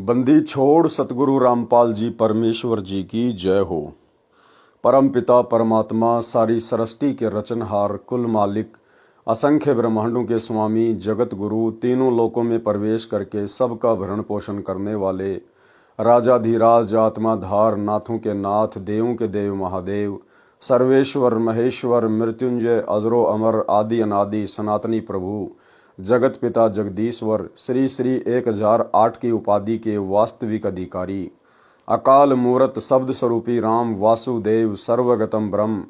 बंदी छोड़ सतगुरु रामपाल जी परमेश्वर जी की जय हो। परम पिता परमात्मा सारी सृष्टि के रचनहार कुल मालिक असंख्य ब्रह्मांडों के स्वामी जगत गुरु तीनों लोकों में प्रवेश करके सबका भरण पोषण करने वाले राजाधिराज आत्माधार नाथों के नाथ देवों के देव महादेव सर्वेश्वर महेश्वर मृत्युंजय अजरो अमर आदि अनादि सनातनी प्रभु जगत पिता जगदीश्वर श्री श्री 1008 की उपाधि के वास्तविक अधिकारी अकाल मूरत शब्द स्वरूपी राम वासुदेव सर्वगतम ब्रह्म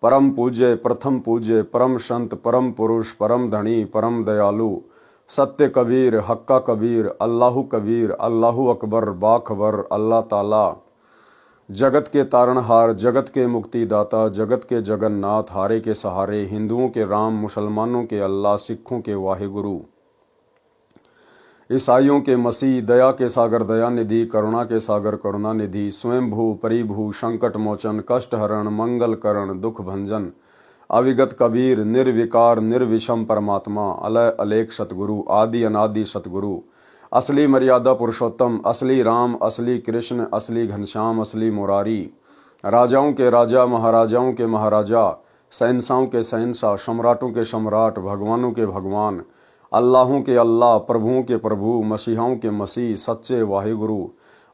परम पूज्य प्रथम पूज्य परम संत परम पुरुष परम धनी परम दयालु सत्य कबीर हक्का कबीर अल्लाहु कबीर अल्लाहु अकबर बाखबर अल्लाह ताला जगत के तारणहार जगत के मुक्तिदाता जगत के जगन्नाथ हारे के सहारे हिंदुओं के राम मुसलमानों के अल्लाह सिखों के वाहिगुरु ईसाइयों के मसीह दया के सागर दया निधि करुणा के सागर करुणा निधि स्वयंभू परिभू संकट मोचन कष्ट हरण मंगल करण दुख भंजन अविगत कबीर निर्विकार निर्विषम परमात्मा अलय अलेख सतगुरु आदि अनादि सतगुरु असली मर्यादा पुरुषोत्तम असली राम असली कृष्ण असली घनश्याम असली मुरारी राजाओं के राजा महाराजाओं के महाराजा शहंशाहों के शहंशाह सम्राटों के सम्राट भगवानों के भगवान अल्लाहों के अल्लाह प्रभुओं के प्रभु मसीहाओं के मसीह सच्चे वाहिगुरु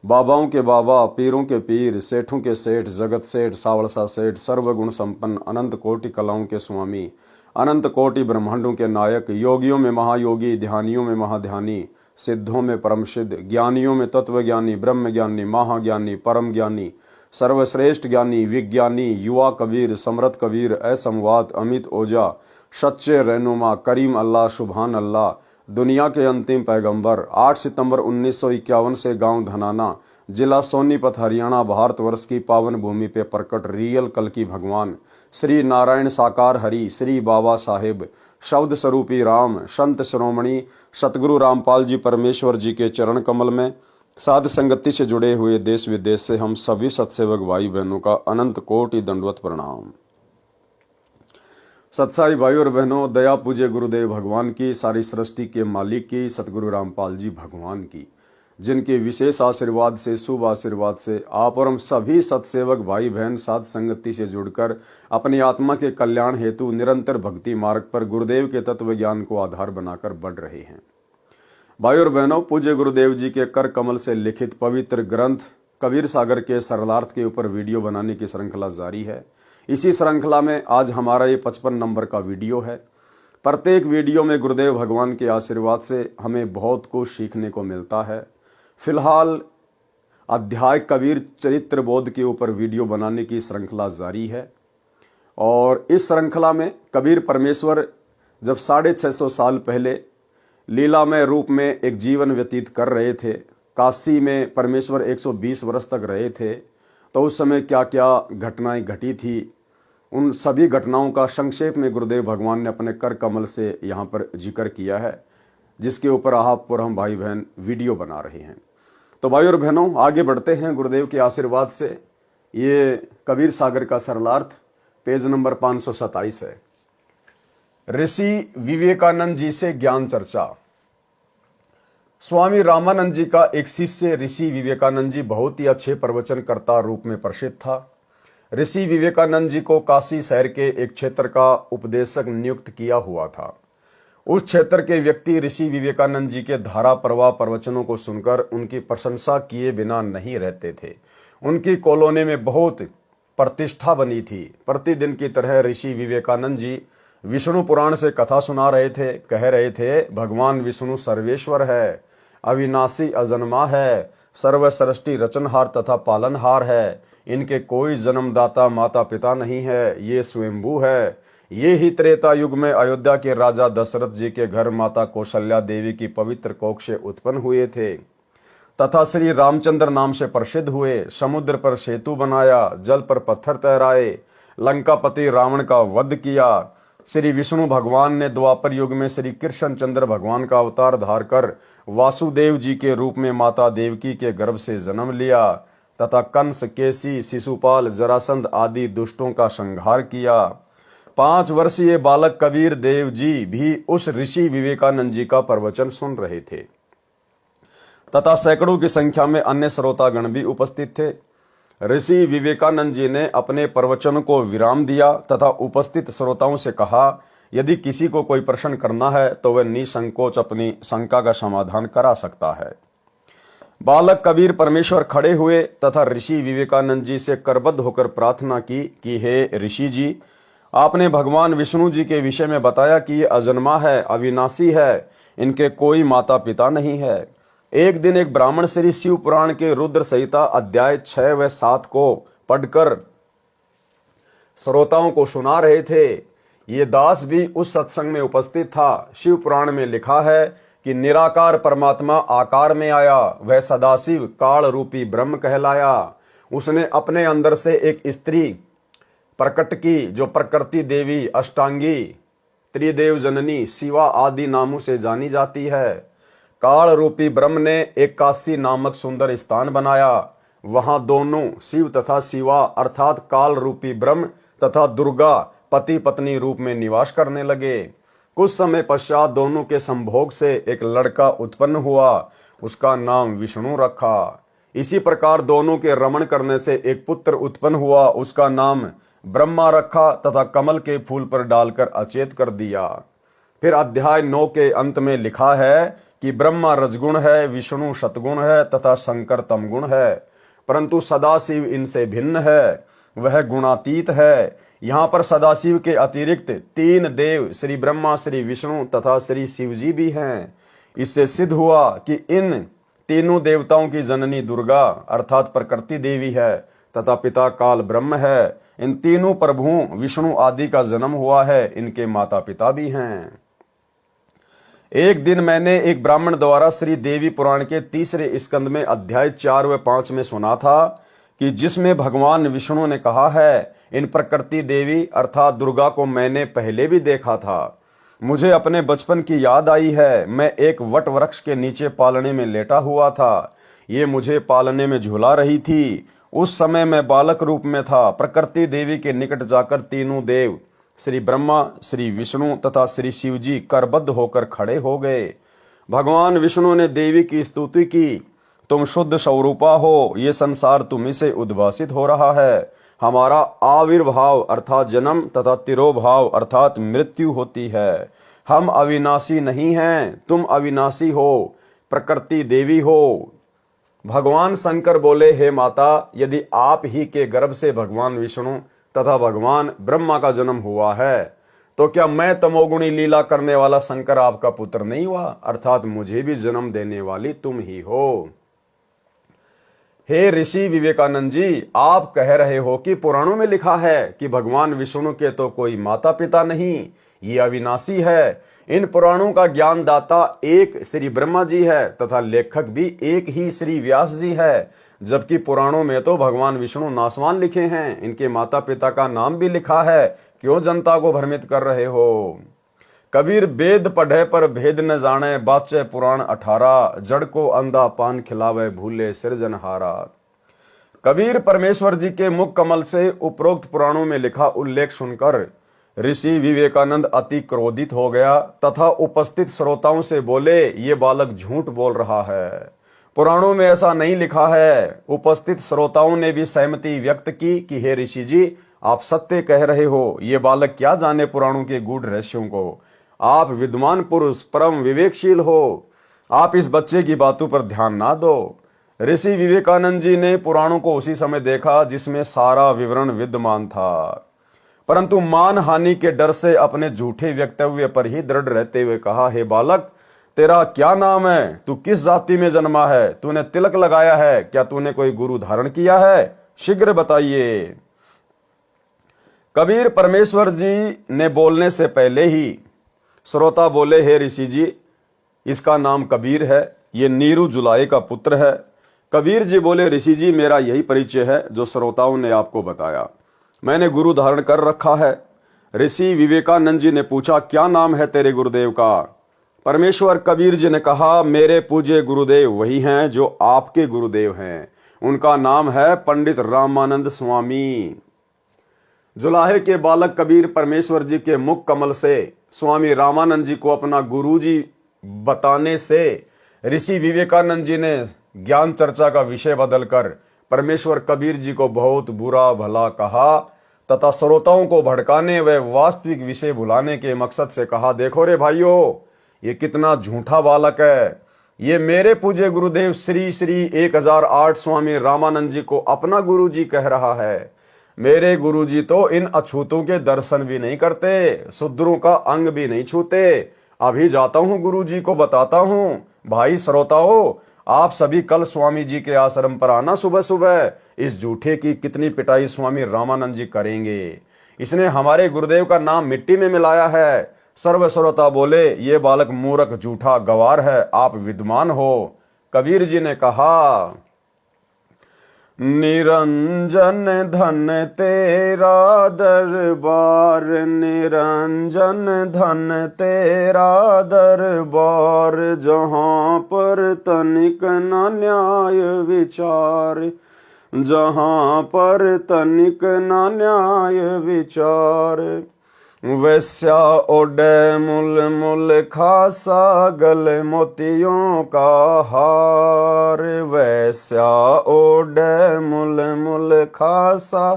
बाबाओं के बाबा पीरों के पीर सेठों के सेठ जगत सेठ सावलसा सेठ सर्वगुण संपन्न अनंत कोटि कलाओं के स्वामी अनंत कोटि ब्रह्मांडों के नायक योगियों में महायोगी ध्यानियों में महाध्यानी सिद्धों में परम सिद्ध ज्ञानियों में तत्वज्ञानी ब्रह्म ज्ञानी महाज्ञानी परम ज्ञानी सर्वश्रेष्ठ ज्ञानी विज्ञानी युवा कबीर समृत कबीर असमवात अमित ओजा सच्चे रहनुमा करीम अल्लाह सुभान अल्लाह दुनिया के अंतिम पैगंबर 8 सितंबर 1951 से गांव धनाना जिला सोनीपत हरियाणा भारतवर्ष की पावन भूमि पे प्रकट रियल कल की भगवान श्री नारायण साकार हरि श्री बाबा साहेब शब्द स्वरूपी राम संत श्रोमणी सतगुरु रामपाल जी परमेश्वर जी के चरण कमल में साध संगति से जुड़े हुए देश विदेश से हम सभी सत्सेवक भाई बहनों का अनंत कोटि दंडवत प्रणाम। सत्साई भाई और बहनों, दया पूज्य गुरुदेव भगवान की, सारी सृष्टि के मालिक की, सतगुरु रामपाल जी भगवान की, जिनके विशेष आशीर्वाद से शुभ आशीर्वाद से आप और हम सभी सत्सेवक भाई बहन साध संगति से जुड़कर अपनी आत्मा के कल्याण हेतु निरंतर भक्ति मार्ग पर गुरुदेव के तत्व ज्ञान को आधार बनाकर बढ़ रहे हैं। भाई और बहनों, पूज्य गुरुदेव जी के कर कमल से लिखित पवित्र ग्रंथ कबीर सागर के सरलार्थ के ऊपर वीडियो बनाने की श्रृंखला जारी है। इसी श्रृंखला में आज हमारा ये 55 नंबर का वीडियो है। प्रत्येक वीडियो में गुरुदेव भगवान के आशीर्वाद से हमें बहुत कुछ सीखने को मिलता है। फिलहाल अध्याय कबीर चरित्र बोध के ऊपर वीडियो बनाने की श्रृंखला जारी है और इस श्रृंखला में कबीर परमेश्वर जब 650 साल पहले लीलामय रूप में एक जीवन व्यतीत कर रहे थे, काशी में परमेश्वर 120 वर्ष तक रहे थे, तो उस समय क्या क्या घटनाएं घटी थी, उन सभी घटनाओं का संक्षेप में गुरुदेव भगवान ने अपने कर कमल से यहाँ पर जिक्र किया है, जिसके ऊपर आप और हम भाई बहन वीडियो बना रहे हैं। तो भाई और बहनों, आगे बढ़ते हैं गुरुदेव के आशीर्वाद से। ये कबीर सागर का सरलार्थ पेज नंबर 527 है। ऋषि विवेकानंद जी से ज्ञान चर्चा। स्वामी रामानंद जी का एक शिष्य ऋषि विवेकानंद जी बहुत ही अच्छे प्रवचनकर्ता रूप में प्रसिद्ध था। ऋषि विवेकानंद जी को काशी शहर के एक क्षेत्र का उपदेशक नियुक्त किया हुआ था। उस क्षेत्र के व्यक्ति ऋषि विवेकानंद जी के धारा प्रवाह प्रवचनों को सुनकर उनकी प्रशंसा किए बिना नहीं रहते थे। उनकी कॉलोनी में बहुत प्रतिष्ठा बनी थी। प्रतिदिन की तरह ऋषि विवेकानंद जी विष्णु पुराण से कथा सुना रहे थे। कह रहे थे, भगवान विष्णु सर्वेश्वर है, अविनाशी अजन्मा है, सर्वसृष्टि रचनहार तथा पालनहार है। इनके कोई जन्मदाता माता पिता नहीं है, ये स्वयंभू है। ये ही त्रेता युग में अयोध्या के राजा दशरथ जी के घर माता कौशल्या देवी की पवित्र कोख से उत्पन्न हुए थे तथा श्री रामचंद्र नाम से प्रसिद्ध हुए। समुद्र पर सेतु बनाया, जल पर पत्थर तैराए, लंकापति रावण का वध किया। श्री विष्णु भगवान ने द्वापर युग में श्री कृष्ण चंद्र भगवान का अवतार धार कर वासुदेव जी के रूप में माता देवकी के गर्भ से जन्म लिया तथा कंस, केसी, शिशुपाल, जरासंध आदि दुष्टों का संहार किया। 5 वर्षीय बालक कबीर देव जी भी उस ऋषि विवेकानंद जी का प्रवचन सुन रहे थे तथा सैकड़ों की संख्या में अन्य श्रोतागण भी उपस्थित थे। ऋषि विवेकानंद जी ने अपने प्रवचन को विराम दिया तथा उपस्थित श्रोताओं से कहा, यदि किसी को कोई प्रश्न करना है तो वह निसंकोच अपनी शंका का समाधान करा सकता है। बालक कबीर परमेश्वर खड़े हुए तथा ऋषि विवेकानंद जी से करबद्ध होकर प्रार्थना की कि हे ऋषि जी, आपने भगवान विष्णु जी के विषय में बताया कि ये अजन्मा है, अविनाशी है, इनके कोई माता पिता नहीं है। एक दिन एक ब्राह्मण श्री शिव पुराण के रुद्र संहिता अध्याय 6 व 7 को पढ़कर श्रोताओं को सुना रहे थे। ये दास भी उस सत्संग में उपस्थित था। शिव पुराण में लिखा है कि निराकार परमात्मा आकार में आया, वह सदाशिव काल रूपी ब्रह्म कहलाया। उसने अपने अंदर से एक स्त्री प्रकट की जो प्रकृति देवी, अष्टांगी, त्रिदेव जननी, शिवा आदि नामों से जानी जाती है। काल रूपी ब्रह्म ने एक काशी नामक सुंदर स्थान बनाया। वहां दोनों शिव तथा शिवा अर्थात काल रूपी ब्रह्म तथा दुर्गा पति पत्नी रूप में निवास करने लगे। कुछ समय पश्चात दोनों के संभोग से एक लड़का उत्पन्न हुआ, उसका नाम विष्णु रखा। इसी प्रकार दोनों के रमण करने से एक पुत्र उत्पन्न हुआ, उसका नाम ब्रह्मा रखा तथा कमल के फूल पर डालकर अचेत कर दिया। फिर अध्याय 9 के अंत में लिखा है कि ब्रह्मा रजगुण है, विष्णु सतगुण है तथा शंकर तमगुण है, परंतु सदाशिव इनसे भिन्न है, वह गुणातीत है। यहाँ पर सदाशिव के अतिरिक्त 3 देव श्री ब्रह्मा, श्री विष्णु तथा श्री शिवजी भी हैं। इससे सिद्ध हुआ कि इन तीनों देवताओं की जननी दुर्गा अर्थात प्रकृति देवी है तथा पिता काल ब्रह्म है। इन तीनों प्रभुओं विष्णु आदि का जन्म हुआ है, इनके माता पिता भी हैं। एक दिन मैंने एक ब्राह्मण द्वारा श्री देवी पुराण के 3 स्कंद में अध्याय 4 व 5 में सुना था कि जिसमें भगवान विष्णु ने कहा है, इन प्रकृति देवी अर्थात दुर्गा को मैंने पहले भी देखा था। मुझे अपने बचपन की याद आई है। मैं एक वट वृक्ष के नीचे पालने में लेटा हुआ था। ये मुझे पालने में झुला रही थी। उस समय मैं बालक रूप में था। प्रकृति देवी के निकट जाकर तीनों देव श्री ब्रह्मा, श्री विष्णु तथा श्री शिवजी करबद्ध होकर खड़े हो गए। भगवान विष्णु ने देवी की स्तुति की, तुम शुद्ध स्वरूपा हो, ये संसार तुम्ही से उद्भासित हो रहा है। हमारा आविर्भाव अर्थात जन्म तथा तिरोभाव अर्थात मृत्यु होती है। हम अविनाशी नहीं हैं, तुम अविनाशी हो, प्रकृति देवी हो। भगवान शंकर बोले, हे माता, यदि आप ही के गर्भ से भगवान विष्णु तथा भगवान ब्रह्मा का जन्म हुआ है तो क्या मैं तमोगुणी लीला करने वाला शंकर आपका पुत्र नहीं हुआ, अर्थात मुझे भी जन्म देने वाली तुम ही हो। हे ऋषि विवेकानंद जी, आप कह रहे हो कि पुराणों में लिखा है कि भगवान विष्णु के तो कोई माता पिता नहीं, ये अविनाशी है। इन पुराणों का ज्ञान दाता एक श्री ब्रह्मा जी है तथा लेखक भी एक ही श्री व्यास जी है, जबकि पुराणों में तो भगवान विष्णु नासवान लिखे हैं, इनके माता पिता का नाम भी लिखा है। क्यों जनता को भ्रमित कर रहे हो? कबीर वेद पढ़े पर भेद न जाने, बाचे पुराण 18, जड़ को अंधा पान खिलावे भूले सृजनहारा। कबीर परमेश्वर जी के मुख कमल से उपरोक्त पुराणों में लिखा उल्लेख सुनकर ऋषि विवेकानंद अति क्रोधित हो गया तथा उपस्थित श्रोताओं से बोले, ये बालक झूठ बोल रहा है, पुराणों में ऐसा नहीं लिखा है। उपस्थित श्रोताओं ने भी सहमति व्यक्त की कि हे ऋषि जी, आप सत्य कह रहे हो, ये बालक क्या जाने पुराणों के गूढ़ रहस्यों को। आप विद्वान पुरुष, परम विवेकशील हो, आप इस बच्चे की बातों पर ध्यान ना दो। ऋषि विवेकानंद जी ने पुराणों को उसी समय देखा जिसमें सारा विवरण विद्यमान था, परंतु मान हानि के डर से अपने झूठे वक्तव्य पर ही दृढ़ रहते हुए कहा, हे बालक, तेरा क्या नाम है? तू किस जाति में जन्मा है? तूने तिलक लगाया है? क्या तूने कोई गुरु धारण किया है? शीघ्र बताइए। कबीर परमेश्वर जी ने बोलने से पहले ही श्रोता बोले, हे ऋषि जी, इसका नाम कबीर है, ये नीरू जुलाई का पुत्र है। कबीर जी बोले, ऋषि जी, मेरा यही परिचय है जो श्रोताओं ने आपको बताया, मैंने गुरु धारण कर रखा है। ऋषि विवेकानंद जी ने पूछा, क्या नाम है तेरे गुरुदेव का? परमेश्वर कबीर जी ने कहा, मेरे पूज्य गुरुदेव वही हैं जो आपके गुरुदेव हैं, उनका नाम है पंडित रामानंद स्वामी। जुलाहे के बालक कबीर परमेश्वर जी के मुख कमल से स्वामी रामानंद जी को अपना गुरु जी बताने से ऋषि विवेकानंद जी ने ज्ञान चर्चा का विषय बदलकर परमेश्वर कबीर जी को बहुत बुरा भला कहा तथा श्रोताओं को भड़काने व वास्तविक विषय भुलाने के मकसद से कहा, देखो रे भाइयों, ये कितना झूठा बालक है। ये मेरे पूज्य गुरुदेव श्री श्री 1008 स्वामी रामानंद जी को अपना गुरु जी कह रहा है। मेरे गुरु जी तो इन अछूतों के दर्शन भी नहीं करते, शूद्रों का अंग भी नहीं छूते। अभी जाता हूं गुरु जी को बताता हूं। भाई श्रोताओं, आप सभी कल स्वामी जी के आश्रम पर आना सुबह सुबह। इस झूठे की कितनी पिटाई स्वामी रामानंद जी करेंगे। इसने हमारे गुरुदेव का नाम मिट्टी में मिलाया है। सर्व श्रोता बोले, ये बालक मूर्ख झूठा गवार है, आप विद्वान हो। कबीर जी ने कहा, निरंजन धन तेरा दरबार, निरंजन धन तेरा दरबार, जहाँ पर तनिक न न्याय विचार, जहाँ पर तनिक न न्याय विचार। वैस्या ओडे मुल मुल खासा, गल मोतियों का हार, वैस्या ओडे मुल मुल खासा,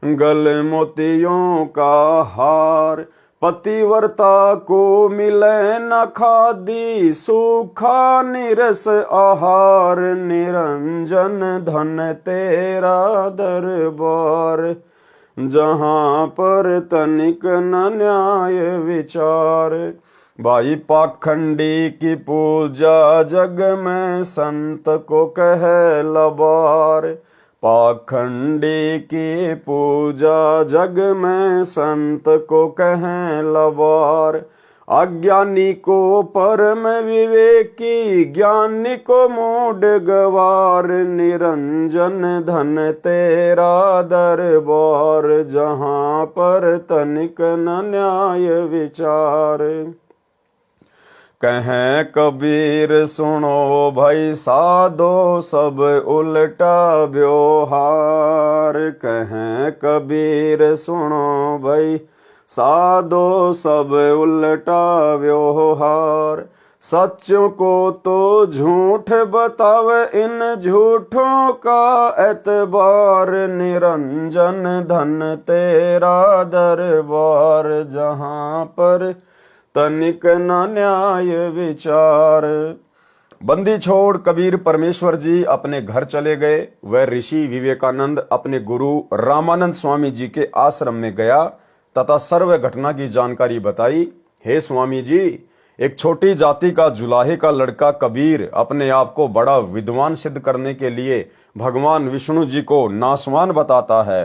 गल मोतियों का हार। पतिव्रता को मिले न खादी, सूखा निरस आहार, निरंजन धन तेरा दरबार, जहाँ पर तनिक न न्याय विचार। भाई पाखंडी की पूजा जग में संत को कहे लबार, पाखंडी की पूजा जग में संत को कहे लबार। अज्ञानी को परम विवेकी, ज्ञानी को मूढ़ गवार, निरंजन धन तेरा दरबार, जहाँ पर तनिक न न्याय विचार। कहें कबीर सुनो भाई साधो, सब उल्टा व्यवहार, कहें कबीर सुनो भाई साधो, सब उल्टा व्यवहार। सच्चों को तो झूठ बतावे, इन झूठों का एतबार, निरंजन धन तेरा दरबार, जहाँ पर तनिक न न्याय विचार। बंदी छोड़ कबीर परमेश्वर जी अपने घर चले गए। वह ऋषि विवेकानंद अपने गुरु रामानंद स्वामी जी के आश्रम में गया तथा सर्व घटना की जानकारी बताई। हे स्वामी जी, एक छोटी जाति का जुलाहे का लड़का कबीर अपने आप को बड़ा विद्वान सिद्ध करने के लिए भगवान विष्णु जी को नासवान बताता है।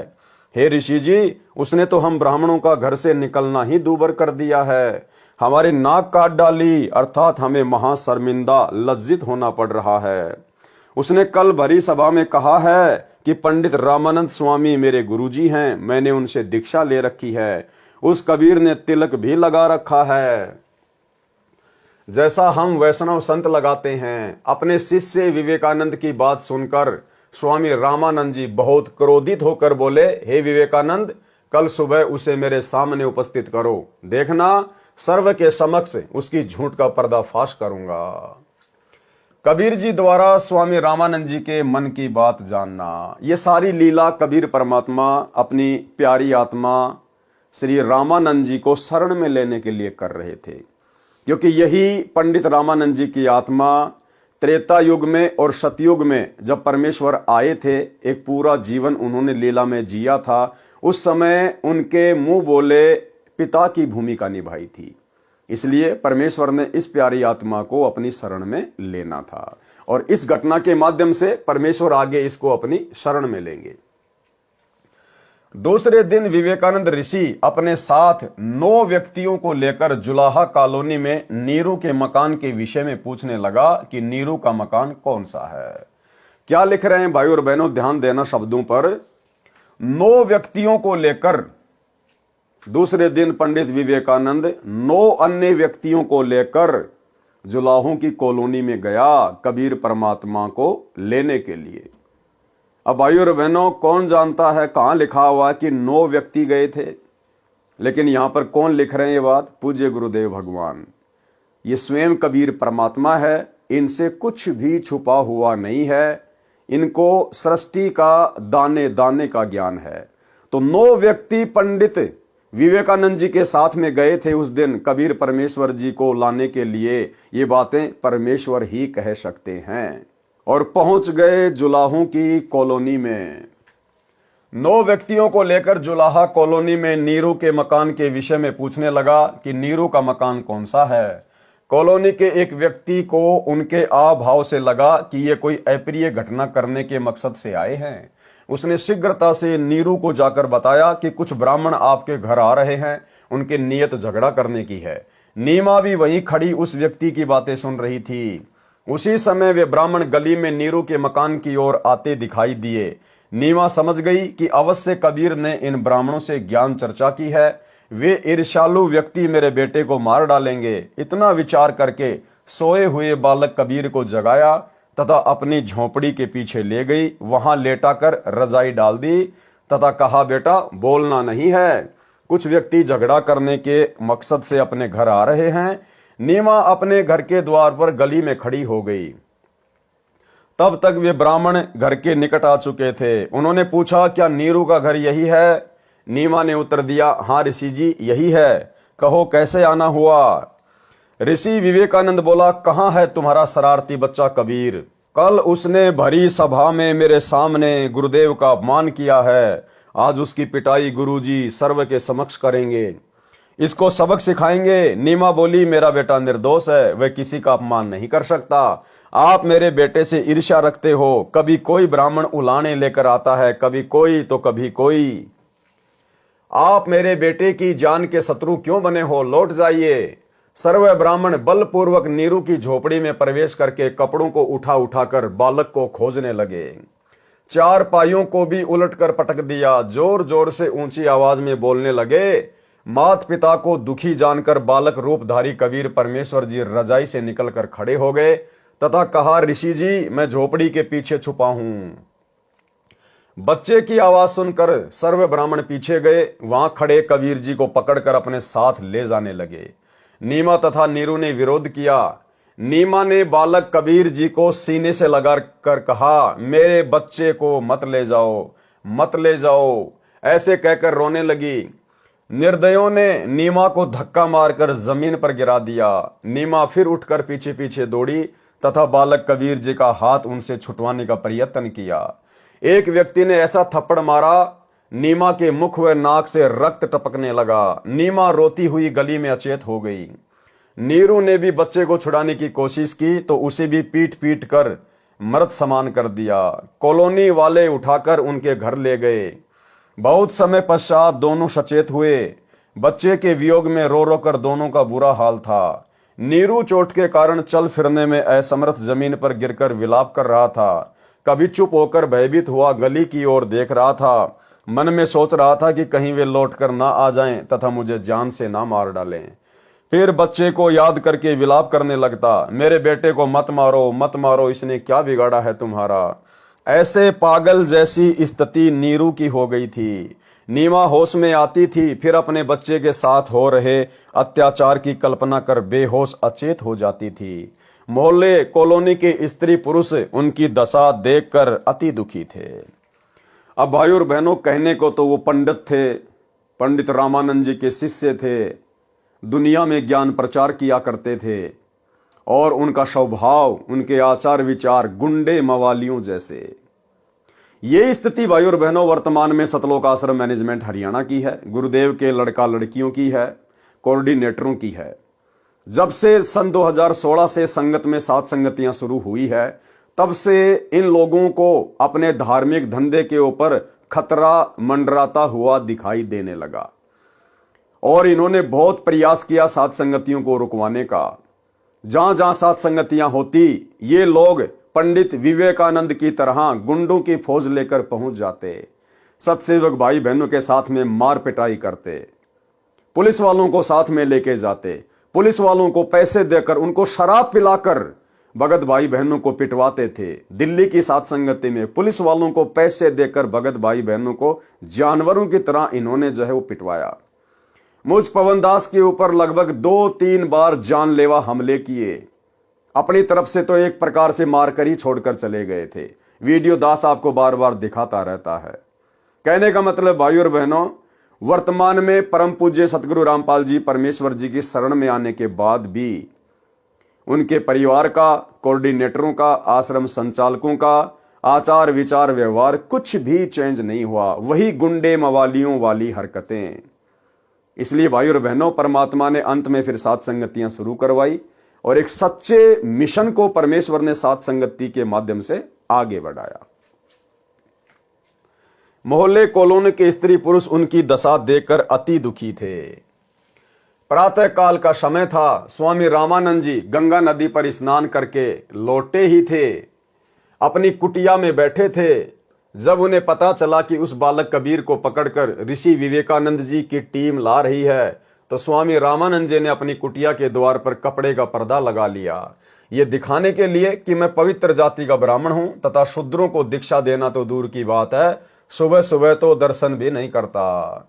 हे ऋषि जी, उसने तो हम ब्राह्मणों का घर से निकलना ही दूभर कर दिया है, हमारी नाक काट डाली, अर्थात हमें महाशर्मिंदा लज्जित होना पड़ रहा है। उसने कल भरी सभा में कहा है कि पंडित रामानंद स्वामी मेरे गुरुजी हैं, मैंने उनसे दीक्षा ले रखी है। उस कबीर ने तिलक भी लगा रखा है, जैसा हम वैष्णव संत लगाते हैं। अपने शिष्य विवेकानंद की बात सुनकर स्वामी रामानंद जी बहुत क्रोधित होकर बोले, हे विवेकानंद, कल सुबह उसे मेरे सामने उपस्थित करो, देखना सर्व के समक्ष उसकी झूठ का पर्दाफाश करूंगा। कबीर जी द्वारा स्वामी रामानंद जी के मन की बात जानना, ये सारी लीला कबीर परमात्मा अपनी प्यारी आत्मा श्री रामानंद जी को शरण में लेने के लिए कर रहे थे, क्योंकि यही पंडित रामानंद जी की आत्मा त्रेता युग में और सतयुग में जब परमेश्वर आए थे, एक पूरा जीवन उन्होंने लीला में जिया था। उस समय उनके मुंह बोले पिता की भूमिका निभाई थी, इसलिए परमेश्वर ने इस प्यारी आत्मा को अपनी शरण में लेना था और इस घटना के माध्यम से परमेश्वर आगे इसको अपनी शरण में लेंगे। दूसरे दिन विवेकानंद ऋषि अपने साथ 9 व्यक्तियों को लेकर जुलाहा कॉलोनी में नीरू के मकान के विषय में पूछने लगा कि नीरू का मकान कौन सा है। क्या लिख रहे हैं भाई और बहनों, ध्यान देना शब्दों पर। 9 व्यक्तियों को लेकर दूसरे दिन पंडित विवेकानंद 9 अन्य व्यक्तियों को लेकर जुलाहों की कॉलोनी में गया कबीर परमात्मा को लेने के लिए। अब भाइयों और बहनों, कौन जानता है कहां लिखा हुआ कि 9 व्यक्ति गए थे, लेकिन यहां पर कौन लिख रहे हैं ये बात? पूज्य गुरुदेव भगवान। ये स्वयं कबीर परमात्मा है इनसे कुछ भी छुपा हुआ नहीं है, इनको सृष्टि का दाने दाने का ज्ञान है। तो 9 व्यक्ति पंडित विवेकानंद जी के साथ में गए थे उस दिन कबीर परमेश्वर जी को लाने के लिए। ये बातें परमेश्वर ही कह सकते हैं। और पहुंच गए जुलाहों की कॉलोनी में। 9 व्यक्तियों को लेकर जुलाहा कॉलोनी में नीरू के मकान के विषय में पूछने लगा कि नीरू का मकान कौन सा है। कॉलोनी के एक व्यक्ति को उनके आभाव से लगा कि ये कोई अप्रिय घटना करने के मकसद से आए हैं। उसने शीघ्रता से नीरू को जाकर बताया कि कुछ ब्राह्मण आपके घर आ रहे हैं, उनकी नीयत झगड़ा करने की है। नीमा भी वहीं खड़ी उस व्यक्ति की बातें सुन रही थी। उसी समय वे ब्राह्मण गली में नीरू के मकान की ओर आते दिखाई दिए। नीमा समझ गई कि अवश्य कबीर ने इन ब्राह्मणों से ज्ञान चर्चा की है, वे ईर्ष्यालु व्यक्ति मेरे बेटे को मार डालेंगे। इतना विचार करके सोए हुए बालक कबीर को जगाया तथा अपनी झोपड़ी के पीछे ले गई। वहां लेटाकर रजाई डाल दी तथा कहा, बेटा बोलना नहीं है, कुछ व्यक्ति झगड़ा करने के मकसद से अपने घर आ रहे हैं। नीमा अपने घर के द्वार पर गली में खड़ी हो गई। तब तक वे ब्राह्मण घर के निकट आ चुके थे। उन्होंने पूछा, क्या नीरू का घर यही है? नीमा ने उत्तर दिया, हाँ ऋषि जी यही है। कहो कैसे आना हुआ? ऋषि विवेकानंद बोला, कहाँ है तुम्हारा शरारती बच्चा कबीर? कल उसने भरी सभा में मेरे सामने गुरुदेव का अपमान किया है। आज उसकी पिटाई गुरुजी सर्व के समक्ष करेंगे, इसको सबक सिखाएंगे। नीमा बोली, मेरा बेटा निर्दोष है, वह किसी का अपमान नहीं कर सकता। आप मेरे बेटे से ईर्ष्या रखते हो। कभी कोई ब्राह्मण उलाने लेकर आता है, कभी कोई तो कभी कोई। आप मेरे बेटे की जान के शत्रु क्यों बने हो? लौट जाइए। सर्व ब्राह्मण बलपूर्वक नीरू की झोपड़ी में प्रवेश करके कपड़ों को उठा उठाकर बालक को खोजने लगे। 4 पाइयों को भी उलटकर पटक दिया। जोर जोर से ऊंची आवाज में बोलने लगे। माता पिता को दुखी जानकर बालक रूपधारी कबीर परमेश्वर जी रजाई से निकलकर खड़े हो गए तथा कहा, ऋषि जी मैं झोपड़ी के पीछे छुपा हूं। बच्चे की आवाज सुनकर सर्व ब्राह्मण पीछे गए। वहां खड़े कबीर जी को पकड़कर अपने साथ ले जाने लगे। नीमा तथा नीरू ने विरोध किया। नीमा ने बालक कबीर जी को सीने से लगा कर कहा, मेरे बच्चे को मत ले जाओ, मत ले जाओ। ऐसे कहकर रोने लगी। निर्दयों ने नीमा को धक्का मारकर जमीन पर गिरा दिया। नीमा फिर उठकर पीछे पीछे दौड़ी तथा बालक कबीर जी का हाथ उनसे छुटवाने का प्रयत्न किया। एक व्यक्ति ने ऐसा थप्पड़ मारा, नीमा के मुख व नाक से रक्त टपकने लगा। नीमा रोती हुई गली में अचेत हो गई। नीरू ने भी बच्चे को छुड़ाने की कोशिश की तो उसे भी पीट पीट कर मृत समान कर दिया। कॉलोनी वाले उठाकर उनके घर ले गए। बहुत समय पश्चात दोनों सचेत हुए। बच्चे के वियोग में रो रो कर दोनों का बुरा हाल था। नीरू चोट के कारण चल फिरने में असमर्थ जमीन पर गिरकर विलाप कर रहा था। कभी चुप होकर भयभीत हुआ गली की ओर देख रहा था। मन में सोच रहा था कि कहीं वे लौटकर ना आ जाएं तथा मुझे जान से ना मार डालें। फिर बच्चे को याद करके विलाप करने लगता, मेरे बेटे को मत मारो, मत मारो, इसने क्या बिगाड़ा है तुम्हारा। ऐसे पागल जैसी स्थिति नीरू की हो गई थी। नीमा होश में आती थी, फिर अपने बच्चे के साथ हो रहे अत्याचार की कल्पना कर बेहोश अचेत हो जाती थी। मोहल्ले कॉलोनी के स्त्री पुरुष उनकी दशा देखकर अति दुखी थे। अब भाई और बहनों, कहने को तो वो पंडित थे, पंडित रामानंद जी के शिष्य थे, दुनिया में ज्ञान प्रचार किया करते थे और उनका स्वभाव, उनके आचार विचार गुंडे मवालियों जैसे। ये स्थिति भाई और बहनों वर्तमान में सतलोक आश्रम मैनेजमेंट हरियाणा की है, गुरुदेव के लड़का लड़कियों की है, कोऑर्डिनेटरों की है। जब से सन 2016 से संगत में 7 संगतियां शुरू हुई है, तब से इन लोगों को अपने धार्मिक धंधे के ऊपर खतरा मंडराता हुआ दिखाई देने लगा और इन्होंने बहुत प्रयास किया सात संगतियों को रुकवाने का। जहां जहां सात संगतियां होती, ये लोग पंडित विवेकानंद की तरह गुंडों की फौज लेकर पहुंच जाते, सत्सेवक भाई बहनों के साथ में मार पिटाई करते, पुलिस वालों को साथ में लेके जाते, पुलिस वालों को पैसे देकर उनको शराब पिलाकर भगत भाई बहनों को पिटवाते थे। दिल्ली की सात संगति में पुलिस वालों को पैसे देकर भगत भाई बहनों को जानवरों की तरह इन्होंने जो है वो पिटवाया। मुझ पवन दास के ऊपर लगभग 2-3 बार जानलेवा हमले किए। अपनी तरफ से तो एक प्रकार से मारकर ही छोड़कर चले गए थे। वीडियो दास आपको बार बार दिखाता रहता है। कहने का मतलब भाइयों और बहनों, वर्तमान में परम पूज्य सतगुरु रामपाल जी परमेश्वर जी की शरण में आने के बाद भी उनके परिवार का, कोऑर्डिनेटरों का, आश्रम संचालकों का आचार विचार व्यवहार कुछ भी चेंज नहीं हुआ। वही गुंडे मवालियों वाली हरकतें। इसलिए भाइयों और बहनों, परमात्मा ने अंत में फिर सात संगतियां शुरू करवाई और एक सच्चे मिशन को परमेश्वर ने सात संगति के माध्यम से आगे बढ़ाया। मोहल्ले कॉलोनी के स्त्री पुरुष उनकी दशा देखकर अति दुखी थे। प्रातः काल का समय था। स्वामी रामानंद जी गंगा नदी पर स्नान करके लौटे ही थे, अपनी कुटिया में बैठे थे। जब उन्हें पता चला कि उस बालक कबीर को पकड़कर ऋषि विवेकानंद जी की टीम ला रही है, तो स्वामी रामानंद जी ने अपनी कुटिया के द्वार पर कपड़े का पर्दा लगा लिया, ये दिखाने के लिए कि मैं पवित्र जाति का ब्राह्मण हूं तथा शूद्रों को दीक्षा देना तो दूर की बात है, सुबह सुबह तो दर्शन भी नहीं करता।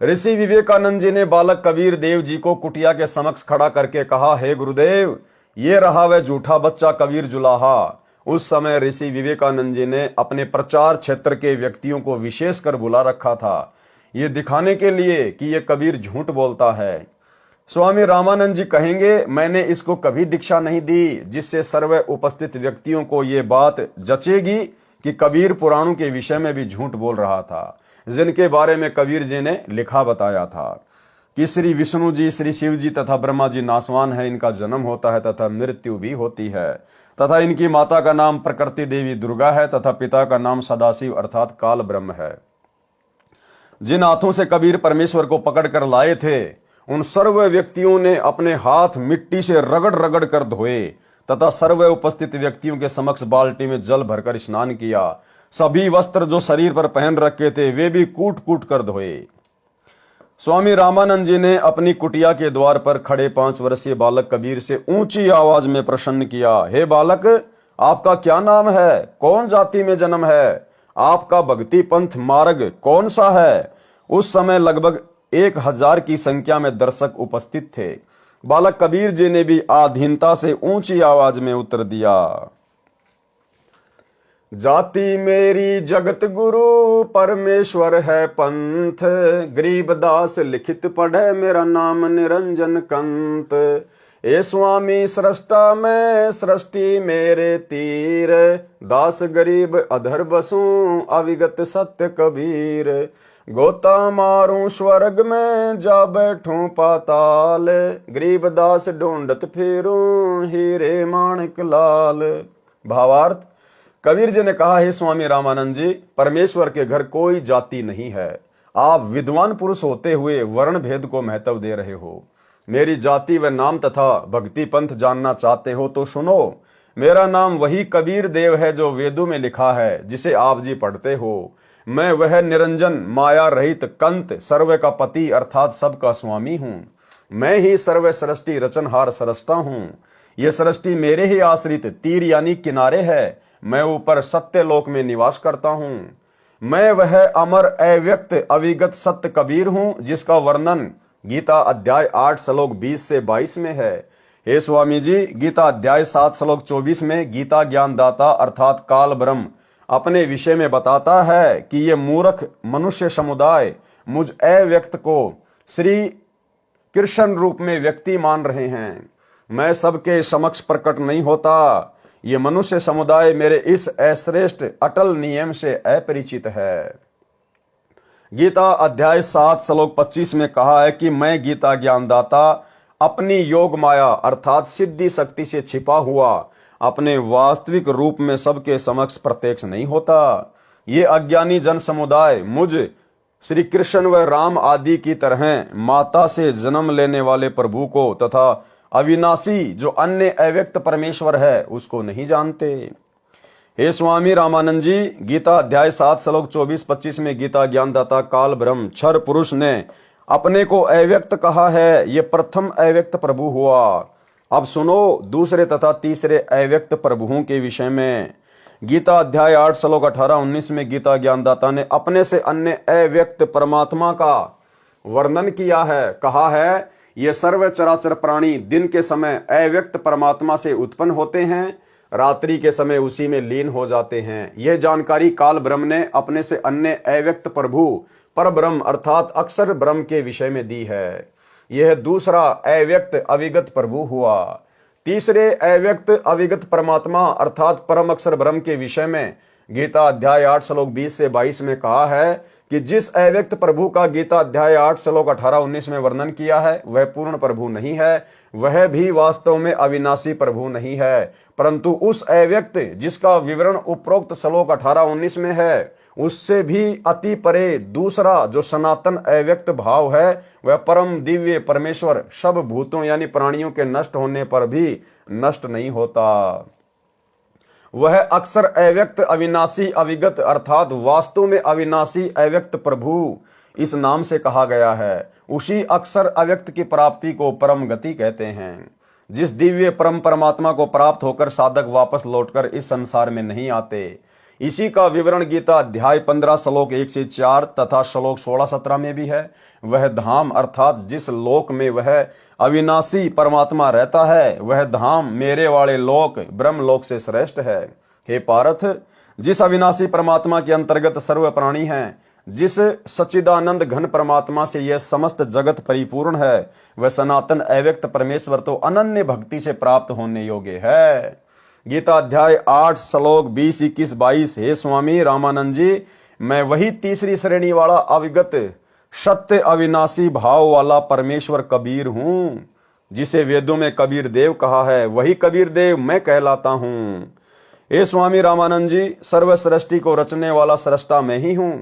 ऋषि विवेकानंद जी ने बालक कबीर देव जी को कुटिया के समक्ष खड़ा करके कहा, हे गुरुदेव, ये रहा वह झूठा बच्चा कबीर जुलाहा। उस समय ऋषि विवेकानंद जी ने अपने प्रचार क्षेत्र के व्यक्तियों को विशेष कर बुला रखा था, ये दिखाने के लिए कि ये कबीर झूठ बोलता है। स्वामी रामानंद जी कहेंगे, मैंने इसको कभी दीक्षा नहीं दी जिससे सर्व उपस्थित व्यक्तियों को ये बात जचेगी कि कबीर पुराणों के विषय में भी झूठ बोल रहा था, जिनके बारे में कबीर जी ने लिखा बताया था कि श्री विष्णु जी, श्री शिव जी तथा ब्रह्मा जी नासवान है, इनका जन्म होता है तथा मृत्यु भी होती है, तथा इनकी माता का नाम प्रकृति देवी दुर्गा है तथा पिता का नाम सदाशिव अर्थात काल ब्रह्म है। जिन हाथों से कबीर परमेश्वर को पकड़ कर लाए थे, उन सर्व व्यक्तियों ने अपने हाथ मिट्टी से रगड़ रगड़ कर धोए तथा सर्व उपस्थित व्यक्तियों के समक्ष बाल्टी में जल भरकर स्नान किया। सभी वस्त्र जो शरीर पर पहन रखे थे वे भी कूट कूट कर धोए। स्वामी रामानंद जी ने अपनी कुटिया के द्वार पर खड़े 5 वर्षीय बालक कबीर से ऊंची आवाज में प्रश्न किया, हे बालक, आपका क्या नाम है? कौन जाति में जन्म है? आपका भक्ति पंथ मार्ग कौन सा है? उस समय लगभग 1000 की संख्या में दर्शक उपस्थित थे। बालक कबीर जी ने भी आधीनता से ऊंची आवाज में उत्तर दिया, जाति मेरी जगत गुरु परमेश्वर है पंथ, गरीबदास लिखित पढ़े मेरा नाम निरंजन कंत। ए स्वामी सृष्टा में सृष्टि मेरे तीर, दास गरीब अधर बसूं अविगत सत्य कबीर। गोता मारूं स्वर्ग में जा बैठूं पाताल, गरीबदास ढूंढत फिरूं हीरे माणिक लाल। भावार्थ, कबीर जी ने कहा, हे स्वामी रामानंद जी, परमेश्वर के घर कोई जाति नहीं है। आप विद्वान पुरुष होते हुए वर्ण भेद को महत्व दे रहे हो। मेरी जाति व नाम तथा भक्ति पंथ जानना चाहते हो तो सुनो। मेरा नाम वही कबीर देव है जो वेदों में लिखा है, जिसे आप जी पढ़ते हो। मैं वह निरंजन माया रहित कंत सर्व का पति अर्थात सबका स्वामी हूँ। मैं ही सर्व सृष्टि रचनहार सृष्टा हूँ। ये सृष्टि मेरे ही आश्रित तीर यानी किनारे है। मैं ऊपर सत्य लोक में निवास करता हूँ। मैं वह अमर अव्यक्त अविगत सत्य कबीर हूँ, जिसका वर्णन गीता अध्याय 8 श्लोक 20 से 22 में है। हे स्वामी जी, गीता अध्याय 7 श्लोक 24 में गीता ज्ञानदाता अर्थात काल ब्रह्म अपने विषय में बताता है कि ये मूर्ख मनुष्य समुदाय मुझ अव्यक्त को श्री कृष्ण रूप में व्यक्ति मान रहे हैं। मैं सबके समक्ष प्रकट नहीं होता। ये मनुष्य समुदाय मेरे इस अश्रेष्ठ अटल नियम से अपरिचित है। गीता अध्याय 7 श्लोक 25 में कहा है कि मैं गीता ज्ञानदाता अपनी योग माया अर्थात सिद्धि शक्ति से छिपा हुआ अपने वास्तविक रूप में सबके समक्ष प्रत्यक्ष नहीं होता। ये अज्ञानी जन समुदाय मुझ श्री कृष्ण व राम आदि की तरह माता से जन्म लेने वाले प्रभु को तथा अविनाशी जो अन्य अव्यक्त परमेश्वर है उसको नहीं जानते। हे स्वामी रामानंद जी, गीता अध्याय 7 श्लोक 24-25 में गीता ज्ञानदाता काल ब्रह्म क्षर पुरुष ने अपने को अव्यक्त कहा है। ये प्रथम अव्यक्त प्रभु हुआ। अब सुनो दूसरे तथा तीसरे अव्यक्त प्रभुओं के विषय में। गीता अध्याय 8 श्लोक 18-19 में गीता ज्ञानदाता ने अपने से अन्य अव्यक्त परमात्मा का वर्णन किया है। कहा है, ये सर्व चराचर प्राणी दिन के समय अव्यक्त परमात्मा से उत्पन्न होते हैं, रात्रि के समय उसी में लीन हो जाते हैं। यह जानकारी काल ब्रह्म ने अपने से अन्य अव्यक्त प्रभु पर ब्रह्म अर्थात अक्षर ब्रह्म के विषय में दी है। यह दूसरा अव्यक्त अविगत प्रभु हुआ। तीसरे अव्यक्त अविगत परमात्मा अर्थात परम अक्षर ब्रह्म के विषय में गीता अध्याय 8 श्लोक 20 से 22 में कहा है कि जिस अव्यक्त प्रभु का गीता अध्याय 8 श्लोक 18-19 में वर्णन किया है वह पूर्ण प्रभु नहीं है, वह भी वास्तव में अविनाशी प्रभु नहीं है, परंतु उस अव्यक्त जिसका विवरण उपरोक्त श्लोक 18-19 में है उससे भी अति परे दूसरा जो सनातन अव्यक्त भाव है वह परम दिव्य परमेश्वर सब भूतों यानी प्राणियों के नष्ट होने पर भी नष्ट नहीं होता। वह अक्षर अव्यक्त अविनाशी अविगत अर्थात वास्तव में अविनाशी अव्यक्त प्रभु इस नाम से कहा गया है। उसी अक्षर अव्यक्त की प्राप्ति को परम गति कहते हैं। जिस दिव्य परम परमात्मा को प्राप्त होकर साधक वापस लौटकर इस संसार में नहीं आते, इसी का विवरण गीता अध्याय 15 श्लोक 1 से 4 तथा श्लोक 16-17 में भी है। वह धाम अर्थात जिस लोक में वह अविनाशी परमात्मा रहता है वह धाम मेरे वाले लोक ब्रह्म लोक से श्रेष्ठ है। हे पार्थ, जिस अविनाशी परमात्मा के अंतर्गत सर्व प्राणी हैं, जिस सच्चिदानंद घन परमात्मा से यह समस्त जगत परिपूर्ण है, वह सनातन अव्यक्त परमेश्वर तो अनन्य भक्ति से प्राप्त होने योग्य है। गीता अध्याय 8 श्लोक 20, 21, 22। हे स्वामी रामानंद जी, मैं वही तीसरी श्रेणी वाला अविगत सत्य अविनाशी भाव वाला परमेश्वर कबीर हूं, जिसे वेदों में कबीर देव कहा है, वही कबीर देव मैं कहलाता हूं। हे स्वामी रामानंद जी, सर्व सृष्टि को रचने वाला सृष्टा मैं ही हूं।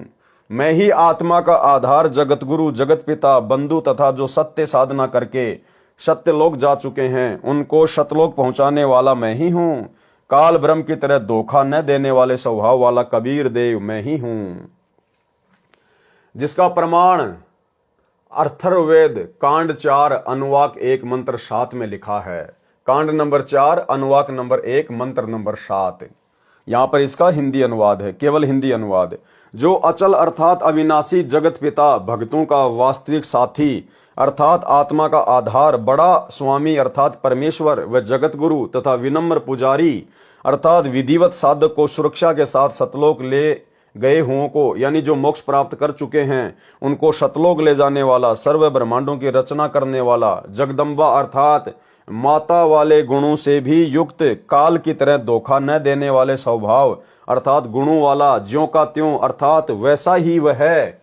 मैं ही आत्मा का आधार, जगत गुरु, जगत पिता, बंधु तथा जो सत्य साधना करके सत्यलोक जा चुके हैं उनको सतलोक पहुंचाने वाला मैं ही हूं। काल ब्रह्म की तरह धोखा न देने वाले स्वभाव वाला कबीर देव मैं ही हूं, जिसका प्रमाण अथर्ववेद कांड 4 अनुवाक 1 मंत्र 7 में लिखा है। कांड नंबर 4 अनुवाक नंबर 1 मंत्र नंबर 7। यहां पर इसका हिंदी अनुवाद है, केवल हिंदी अनुवाद। जो अचल अर्थात अविनाशी जगत पिता, भक्तों का वास्तविक साथी अर्थात आत्मा का आधार, बड़ा स्वामी अर्थात परमेश्वर व जगत गुरु तथा विनम्र पुजारी अर्थात विधिवत साधक को सुरक्षा के साथ सतलोक ले गए हुओं को यानी जो मोक्ष प्राप्त कर चुके हैं उनको सतलोक ले जाने वाला, सर्व ब्रह्मांडों की रचना करने वाला, जगदम्बा अर्थात माता वाले गुणों से भी युक्त, काल की तरह धोखा न देने वाले स्वभाव अर्थात गुणों वाला, ज्यों का त्यों अर्थात वैसा ही वह है।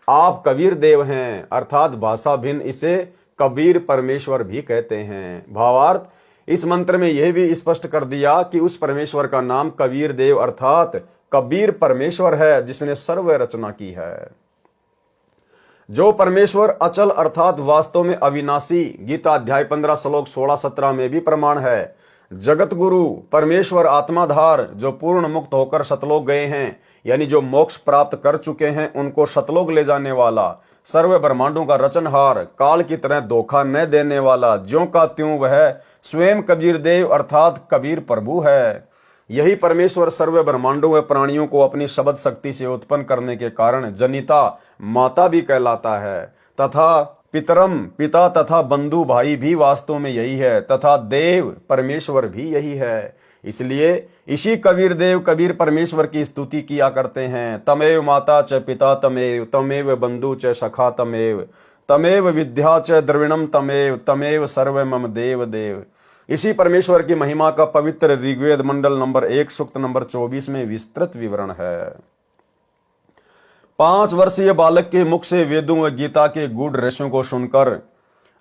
आप कबीर देव हैं अर्थात भाषा भिन्न इसे कबीर परमेश्वर भी कहते हैं। भावार्थ, इस मंत्र में यह भी स्पष्ट कर दिया कि उस परमेश्वर का नाम कबीर देव अर्थात कबीर परमेश्वर है जिसने सर्व रचना की है। जो परमेश्वर अचल अर्थात वास्तव में अविनाशी, गीता अध्याय 15 श्लोक 16-17 में भी प्रमाण है। जगत गुरु परमेश्वर आत्माधार जो पूर्ण मुक्त होकर सतलोक गए हैं यानी जो मोक्ष प्राप्त कर चुके हैं उनको सतलोक ले जाने वाला, सर्व ब्रह्मांडों का रचनहार, काल की तरह धोखा न देने वाला, ज्यों का त्यों वह स्वयं कबीर देव अर्थात कबीर प्रभु है। यही परमेश्वर सर्व ब्रह्मांडों व प्राणियों को अपनी शब्द शक्ति से उत्पन्न करने के कारण जनिता माता भी कहलाता है तथा पितरम पिता तथा बंधु भाई भी वास्तव में यही है तथा देव परमेश्वर भी यही है। इसलिए इसी कबीर देव कबीर परमेश्वर की स्तुति किया करते हैं। तमेव माता च पिता तमेव, तमेव बंधु च सखा तमेव, तमेव विद्या च द्रविणम तमेव, तमेव सर्व मम देव देव। इसी परमेश्वर की महिमा का पवित्र ऋग्वेद मंडल नंबर 1 सूक्त नंबर 24 में विस्तृत विवरण है। 5 वर्षीय बालक के मुख से वेदों व गीता के गूढ़ रहस्यों को सुनकर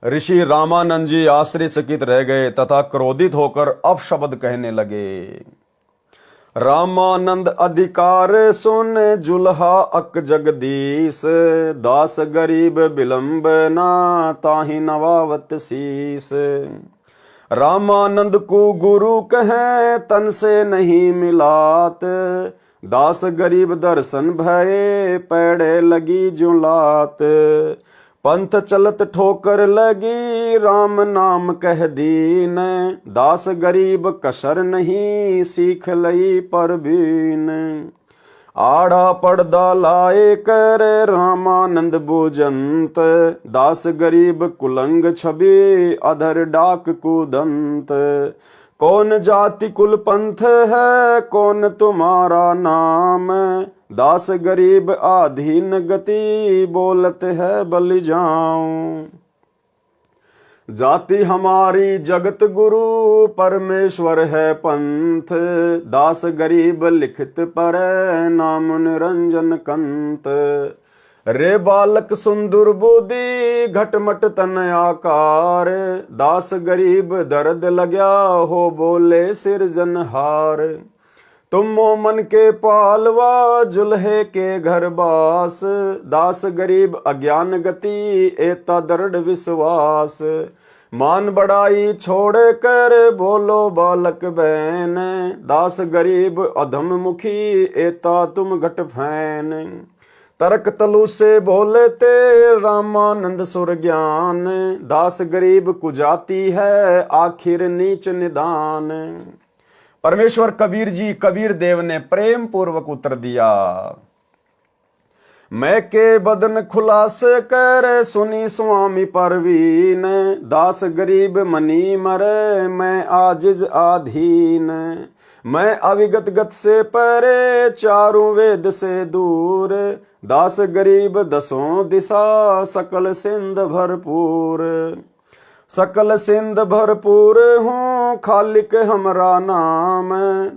ऋषि रामानंद जी आश्चर्यचकित रह गए तथा क्रोधित होकर अपशब्द कहने लगे। रामानंद अधिकार सुन जुल्हा अक जगदीश, दास गरीब विलंब ना ताहि नवावत शीस। रामानंद को गुरु कहे तन से नहीं मिलात, दास गरीब दर्शन भये पैड़े लगी जुलात। पंथ चलत ठोकर लगी राम नाम कह दीन, दास गरीब कसर नहीं सीख लई परवीन। आड़ा पर्दा लाए कर रामानंद भुजंत, दास गरीब कुलंग छवि अधर डाक कुदंत। कौन जाति कुल पंथ है कौन तुम्हारा नाम, दास गरीब आधीन गति बोलत है बलि जाऊं। जाति हमारी जगत गुरु परमेश्वर है पंथ, दास गरीब लिखित पर नाम निरंजन कंत। रे बालक सुंदर बुद्धि घटमट तन आकार, दास गरीब दर्द लग्या हो बोले सिरजनहार। तुम मोमन के पालवा जुल्हे के घर बास, दास गरीब अज्ञान गति एता दृढ़ विश्वास। मान बड़ाई छोड़ कर बोलो बालक बहन, दास गरीब अधम मुखी एता तुम घट फैन। तर्क तलु से बोले ते रामानंद सुर ज्ञान, दास गरीब कुजाती है आखिर नीच निदान। परमेश्वर कबीर जी कबीर देव ने प्रेम पूर्वक उत्तर दिया। मैं के बदन खुलास कर सुनी स्वामी परवीन, दास गरीब मनी मरे मैं आजिज आधीन। मैं अविगत गत से परे चारों वेद से दूर, दास गरीब दसों दिशा सकल सिंध भरपूर। सकल सिंध भरपूर हूँ खालिक हमरा नाम,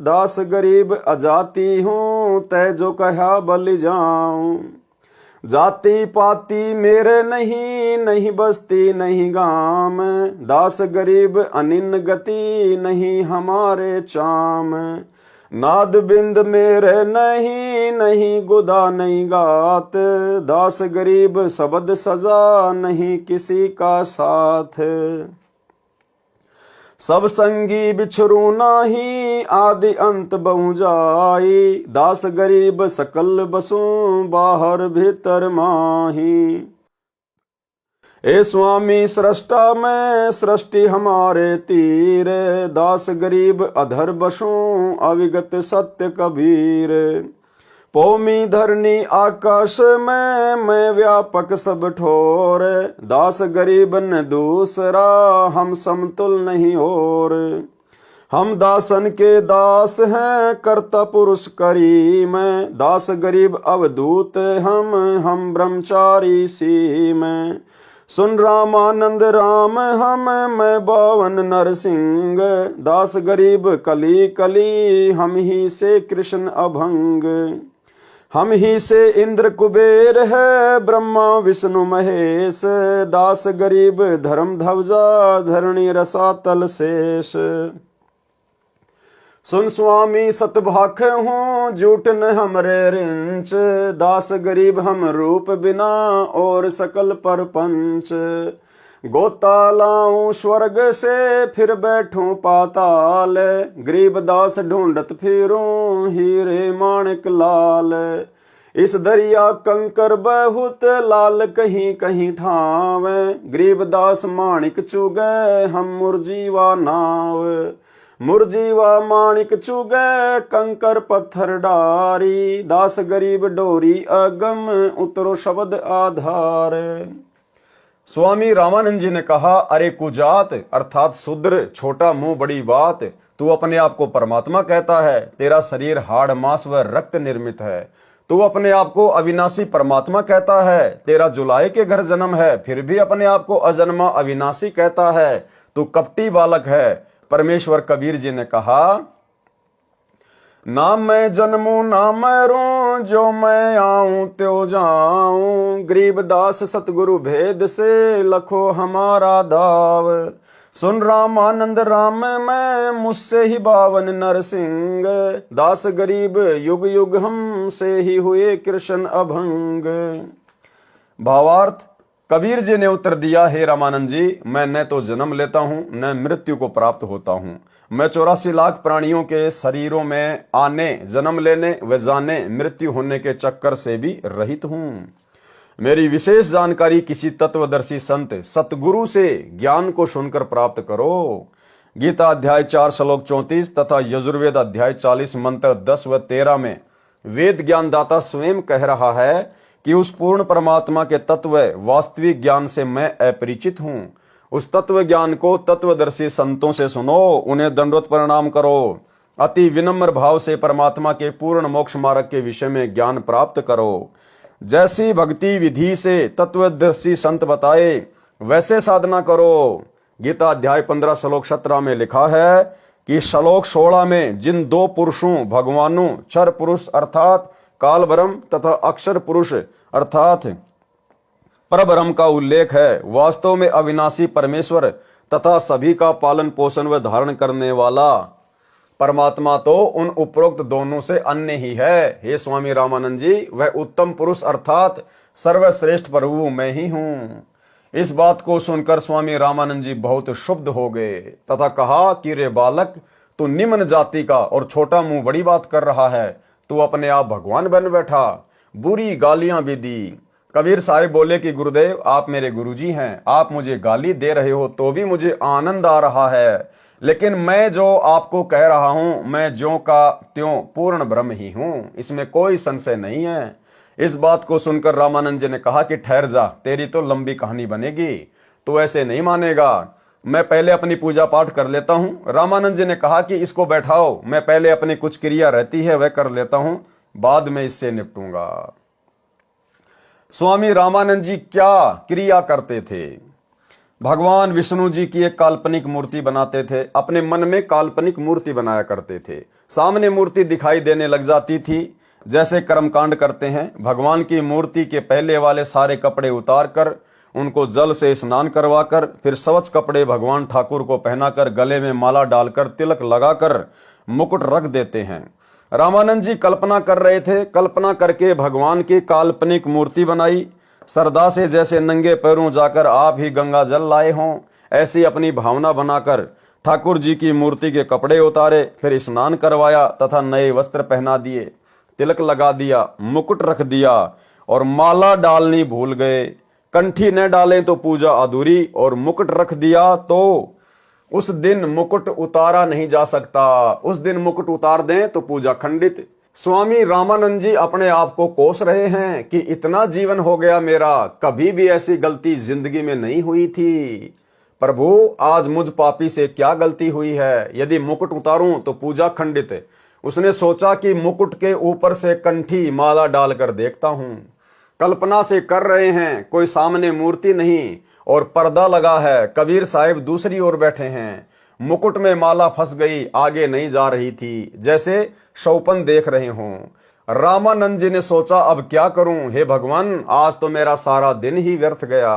दास गरीब अजाति हूँ तै जो कहा बलि जाऊं। जाति पाति मेरे नहीं नहीं बस्ती नहीं गाम, दास गरीब अनिन गति नहीं हमारे चाम। नाद बिंद मेरे नहीं नहीं गुदा नहीं गात, दास गरीब शब्द सजा नहीं किसी का साथ। सब संगी बिछरू नाही आदि अंत बहु जाई, दास गरीब सकल बसों बाहर भीतर माही। ए स्वामी सृष्टा में सृष्टि हमारे तीर, दास गरीब अधर बसों अविगत सत्य कबीर। पौमी धरनी आकाश में मैं व्यापक सब ठोर, दास गरीब न दूसरा हम समतुल नहीं और। हम दासन के दास हैं कर्ता पुरुष करीम, दास गरीब अवधूत हम ब्रह्मचारी सीम। सुन रामानंद राम हम मैं बावन नरसिंह, दास गरीब कली कली हम ही से कृष्ण अभंग। हम ही से इंद्र कुबेर है ब्रह्मा विष्णु महेश, दास गरीब धर्म ध्वजा धरणी रसातल शेष। सुन स्वामी सतभाख हूँ झूठ न हमरे रिंच, दास गरीब हम रूप बिना और सकल परपंच। गोता लाऊं स्वर्ग से फिर बैठूं पाताल, गरीब दास ढूंढत फिरूं हीरे माणिक लाल। इस दरिया कंकर बहुत लाल कहीं कहीं ठाव, गरीब दास माणिक चुगे हम मुरजीवा नाव। मुरजीवा माणिक चुगे कंकर पत्थर डारी, दास गरीब डोरी अगम उतरो शब्द आधार। स्वामी रामानंद जी ने कहा, अरे कुजात अर्थात शूद्र, छोटा मुंह बड़ी बात, तू अपने आप को परमात्मा कहता है, तेरा शरीर हाड़ मांस व रक्त निर्मित है। तू अपने आप को अविनाशी परमात्मा कहता है, तेरा जुलाई के घर जन्म है, फिर भी अपने आप को अजन्मा अविनाशी कहता है, तू कपटी बालक है। परमेश्वर कबीर जी ने कहा, ना मैं जन्मू ना मरूं, जो मैं आऊं त्यो जाऊं। गरीब दास सतगुरु भेद से लखो हमारा दाव। सुन रामानंद राम मैं मुझसे ही बावन नरसिंह, दास गरीब युग युग हम से ही हुए कृष्ण अभंग। भावार्थ, कबीर जी ने उत्तर दिया, हे रामानंद जी, मैं न तो जन्म लेता हूं न मृत्यु को प्राप्त होता हूं। मैं 84 लाख प्राणियों के शरीरों में आने, जन्म लेने व जाने, मृत्यु होने के चक्कर से भी रहित हूं। मेरी विशेष जानकारी किसी तत्वदर्शी संत सतगुरु से ज्ञान को सुनकर प्राप्त करो। गीता अध्याय 4 श्लोक 34 तथा यजुर्वेद अध्याय 40 मंत्र 10 व 13 में वेद ज्ञानदाता स्वयं कह रहा है कि उस पूर्ण परमात्मा के तत्व वास्तविक ज्ञान से मैं अपरिचित हूं। उस तत्व ज्ञान को तत्वदर्शी संतों से सुनो, उन्हें दंडवत प्रणाम करो, अति विनम्र भाव से परमात्मा के पूर्ण मोक्ष मार्ग के विषय में ज्ञान प्राप्त करो। जैसी भक्ति विधि से तत्वदर्शी संत बताए वैसे साधना करो। गीता अध्याय 15 श्लोक 17 में लिखा है कि श्लोक 16 में जिन दो पुरुषों भगवानों क्षर पुरुष अर्थात काल ब्रह्म तथा अक्षर पुरुष अर्थात परब्रह्म का उल्लेख है, वास्तव में अविनाशी परमेश्वर तथा सभी का पालन पोषण व धारण करने वाला परमात्मा तो उन उपरोक्त दोनों से अन्य ही है। हे स्वामी रामानंद जी, वह उत्तम पुरुष अर्थात सर्वश्रेष्ठ प्रभु मैं ही हूं। इस बात को सुनकर स्वामी रामानंद जी बहुत क्षुब्ध हो गए तथा कहा कि रे बालक, तू निम्न जाति का और छोटा मुंह बड़ी बात कर रहा है, तू अपने आप भगवान बन बैठा। बुरी गालियां भी दी। कबीर साहिब बोले कि गुरुदेव, आप मेरे गुरुजी हैं, आप मुझे गाली दे रहे हो तो भी मुझे आनंद आ रहा है, लेकिन मैं जो आपको कह रहा हूं मैं ज्यों का त्यों पूर्ण ब्रह्म ही हूं, इसमें कोई संशय नहीं है। इस बात को सुनकर रामानंद जी ने कहा कि ठहर जा, तेरी तो लंबी कहानी बनेगी, तो ऐसे नहीं मानेगा, मैं पहले अपनी पूजा पाठ कर लेता हूं। रामानंद जी ने कहा कि इसको बैठाओ, मैं पहले अपनी कुछ क्रिया रहती है वह कर लेता हूं, बाद में इससे निपटूंगा। स्वामी रामानंद जी क्या क्रिया करते थे? भगवान विष्णु जी की एक काल्पनिक मूर्ति बनाते थे, अपने मन में काल्पनिक मूर्ति बनाया करते थे। सामने मूर्ति दिखाई देने लग जाती थी, जैसे कर्मकांड करते हैं। भगवान की मूर्ति के पहले वाले सारे कपड़े उतार कर उनको जल से स्नान करवाकर फिर स्वच्छ कपड़े भगवान ठाकुर को पहनाकर गले में माला डालकर तिलक लगाकर मुकुट रख देते हैं। रामानंद जी कल्पना कर रहे थे, कल्पना करके भगवान की काल्पनिक मूर्ति बनाई। श्रद्धा से जैसे नंगे पैरों जाकर आप ही गंगा जल लाए हों, ऐसी अपनी भावना बनाकर ठाकुर जी की मूर्ति के कपड़े उतारे, फिर स्नान करवाया तथा नए वस्त्र पहना दिए, तिलक लगा दिया, मुकुट रख दिया और माला डालनी भूल गए। कंठी न डालें तो पूजा अधूरी, और मुकुट रख दिया तो उस दिन मुकुट उतारा नहीं जा सकता, उस दिन मुकुट उतार दें तो पूजा खंडित। स्वामी रामानंद जी अपने आप को कोस रहे हैं कि इतना जीवन हो गया मेरा, कभी भी ऐसी गलती जिंदगी में नहीं हुई थी। प्रभु, आज मुझ पापी से क्या गलती हुई है? यदि मुकुट उतारूं तो पूजा खंडित। उसने सोचा कि मुकुट के ऊपर से कंठी माला डालकर देखता हूं। कल्पना से कर रहे हैं, कोई सामने मूर्ति नहीं और पर्दा लगा है। कबीर साहिब दूसरी ओर बैठे हैं, मुकुट में माला फंस गई, आगे नहीं जा रही थी, जैसे शौपन देख रहे हों। रामानंद जी ने सोचा, अब क्या करूं? हे भगवान, आज तो मेरा सारा दिन ही व्यर्थ गया,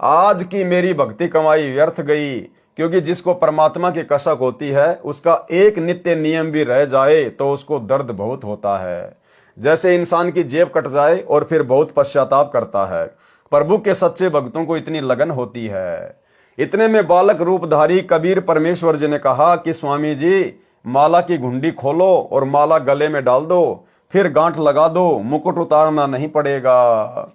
आज की मेरी भक्ति कमाई व्यर्थ गई। क्योंकि जिसको परमात्मा की कसक होती है, उसका एक नित्य नियम भी रह जाए तो उसको दर्द बहुत होता है। जैसे इंसान की जेब कट जाए और फिर बहुत पश्चाताप करता है। प्रभु के सच्चे भक्तों को इतनी लगन होती है। इतने में बालक रूपधारी कबीर परमेश्वर जी ने कहा कि स्वामी जी, माला की घुंडी खोलो और माला गले में डाल दो, फिर गांठ लगा दो, मुकुट उतारना नहीं पड़ेगा।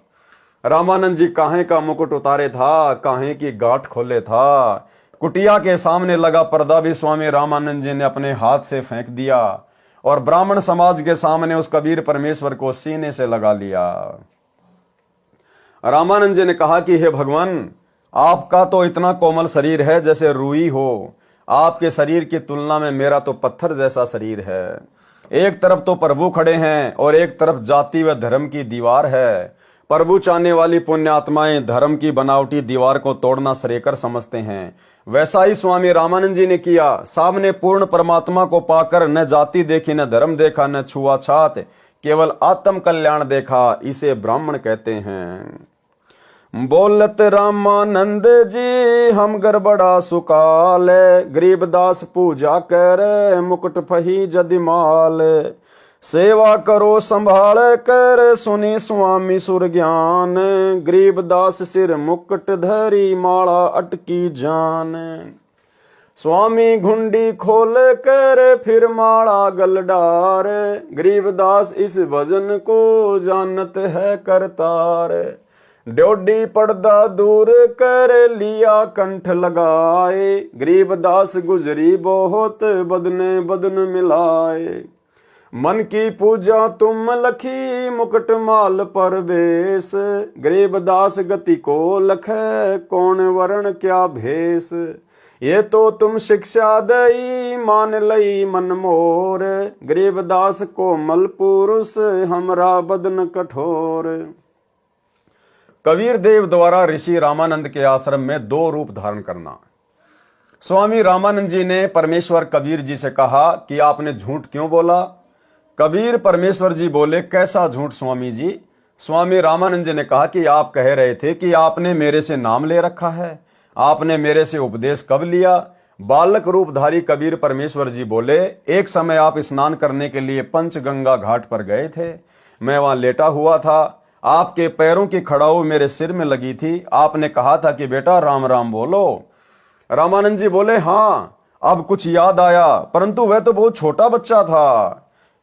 रामानंद जी काहे का मुकुट उतारे था, काहे की गांठ खोले था। कुटिया के सामने लगा पर्दा भी स्वामी रामानंद जी ने अपने हाथ से फेंक दिया और ब्राह्मण समाज के सामने उस कबीर परमेश्वर को सीने से लगा लिया। रामानंद जी ने कहा कि हे भगवान, आपका तो इतना कोमल शरीर है जैसे रुई हो, आपके शरीर की तुलना में मेरा तो पत्थर जैसा शरीर है। एक तरफ तो प्रभु खड़े हैं और एक तरफ जाति व धर्म की दीवार है। प्रभु चाहने वाली पुण्य आत्माएं धर्म की बनावटी दीवार को तोड़ना श्रेयकर समझते हैं। वैसा ही स्वामी रामानंद जी ने किया। सामने पूर्ण परमात्मा को पाकर न जाति देखी, न धर्म देखा, न छुआछात, केवल आत्म कल्याण देखा। इसे ब्राह्मण कहते हैं। बोलत रामानंद जी हम गड़बड़ा सुकाल, गरीबदास पूजा कर मुकुट फही जदिमाल। सेवा करो संभाल कर सुनी स्वामी सुर ज्ञान, गरीबदास सिर मुकुट धरी माला अटकी जान। स्वामी घुंडी खोल कर फिर माला गल डार, गरीबदास इस भजन को जानत है करतार। ड्योडी पर्दा दूर कर लिया कंठ लगाए, गरीबदास गुजरी बहुत बदने बदन मिलाए। मन की पूजा तुम लखी मुकुट माल पर बेस, गरीबदास गति को लखै कौन वरण क्या भेष। ये तो तुम शिक्षा दई मान लई मन मोर, गरीबदास कोमल पुरुष हमरा बदन कठोर। कबीर देव द्वारा ऋषि रामानंद के आश्रम में 2 रूप धारण करना। स्वामी रामानंद जी ने परमेश्वर कबीर जी से कहा कि आपने झूठ क्यों बोला। कबीर परमेश्वर जी बोले, कैसा झूठ स्वामी जी। स्वामी रामानंद जी ने कहा कि आप कह रहे थे कि आपने मेरे से नाम ले रखा है, आपने मेरे से उपदेश कब लिया। बालक रूपधारी कबीर परमेश्वर जी बोले, एक समय आप स्नान करने के लिए पंचगंगा घाट पर गए थे, मैं वहां लेटा हुआ था, आपके पैरों की खड़ाऊ मेरे सिर में लगी थी, आपने कहा था कि बेटा राम राम बोलो। रामानंद जी बोले, हाँ अब कुछ याद आया, परंतु वह तो बहुत छोटा बच्चा था,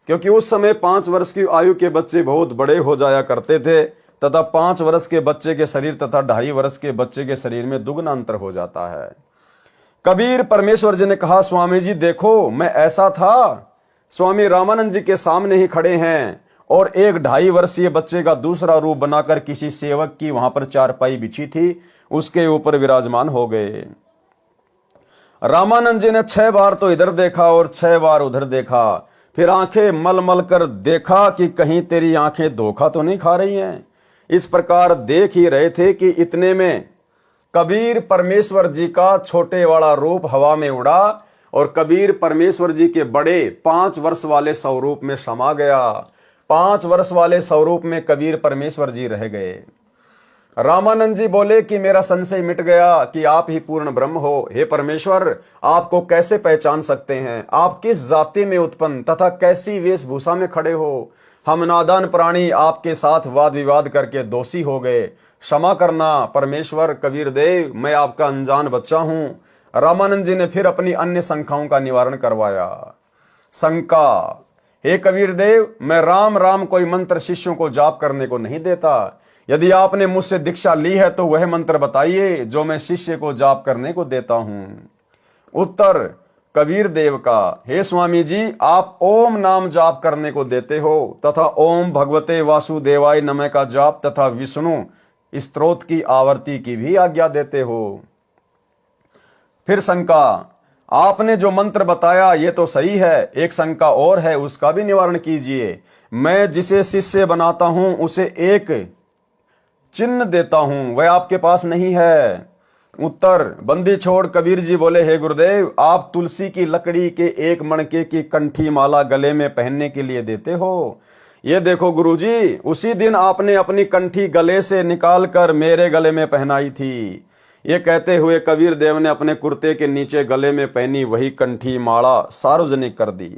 क्योंकि उस समय 5 वर्ष की आयु के बच्चे बहुत बड़े हो जाया करते थे तथा 5 वर्ष के बच्चे के शरीर तथा 2.5 वर्ष के बच्चे के शरीर में दुगना अंतर हो जाता है। कबीर परमेश्वर जी ने कहा, स्वामी जी देखो मैं ऐसा था। स्वामी रामानंद जी के सामने ही खड़े हैं और एक 2.5 वर्षीय बच्चे का दूसरा रूप बनाकर किसी सेवक की वहां पर चारपाई बिछी थी, उसके ऊपर विराजमान हो गए। रामानंद जी ने 6 बार तो इधर देखा और 6 बार उधर देखा, फिर आंखें मल मल कर देखा कि कहीं तेरी आंखें धोखा तो नहीं खा रही हैं। इस प्रकार देख ही रहे थे कि इतने में कबीर परमेश्वर जी का छोटे वाला रूप हवा में उड़ा और कबीर परमेश्वर जी के बड़े 5 वर्ष वाले स्वरूप में समा गया। 5 वर्ष वाले स्वरूप में कबीर परमेश्वर जी रह गए। रामानंद जी बोले कि मेरा संशय मिट गया कि आप ही पूर्ण ब्रह्म हो। हे परमेश्वर, आपको कैसे पहचान सकते हैं? आप किस जाति में उत्पन्न तथा कैसी वेशभूषा में खड़े हो? हम नादान प्राणी आपके साथ वाद विवाद करके दोषी हो गए, क्षमा करना परमेश्वर। कबीर देव, मैं आपका अनजान बच्चा हूं। रामानंद जी ने फिर अपनी अन्य शंकाओं का निवारण करवाया। शंका, हे कबीर देव, मैं राम राम कोई मंत्र शिष्यों को जाप करने को नहीं देता। यदि आपने मुझसे दीक्षा ली है तो वह मंत्र बताइए जो मैं शिष्य को जाप करने को देता हूं। उत्तर कबीर देव का, हे स्वामी जी, आप ओम नाम जाप करने को देते हो तथा ओम भगवते वासुदेवाय नमः का जाप तथा विष्णु स्तोत्र की आवर्ती की भी आज्ञा देते हो। फिर शंका, आपने जो मंत्र बताया ये तो सही है, एक शंका और है, उसका भी निवारण कीजिए। मैं जिसे शिष्य बनाता हूं उसे एक चिन्ह देता हूं, वह आपके पास नहीं है। उत्तर बंदी छोड़ कबीर जी बोले, हे गुरुदेव, आप तुलसी की लकड़ी के एक मणके की कंठी माला गले में पहनने के लिए देते हो। ये देखो गुरुजी, उसी दिन आपने अपनी कंठी गले से निकालकर मेरे गले में पहनाई थी। ये कहते हुए कबीर देव ने अपने कुर्ते के नीचे गले में पहनी वही कंठी माला सार्वजनिक कर दी।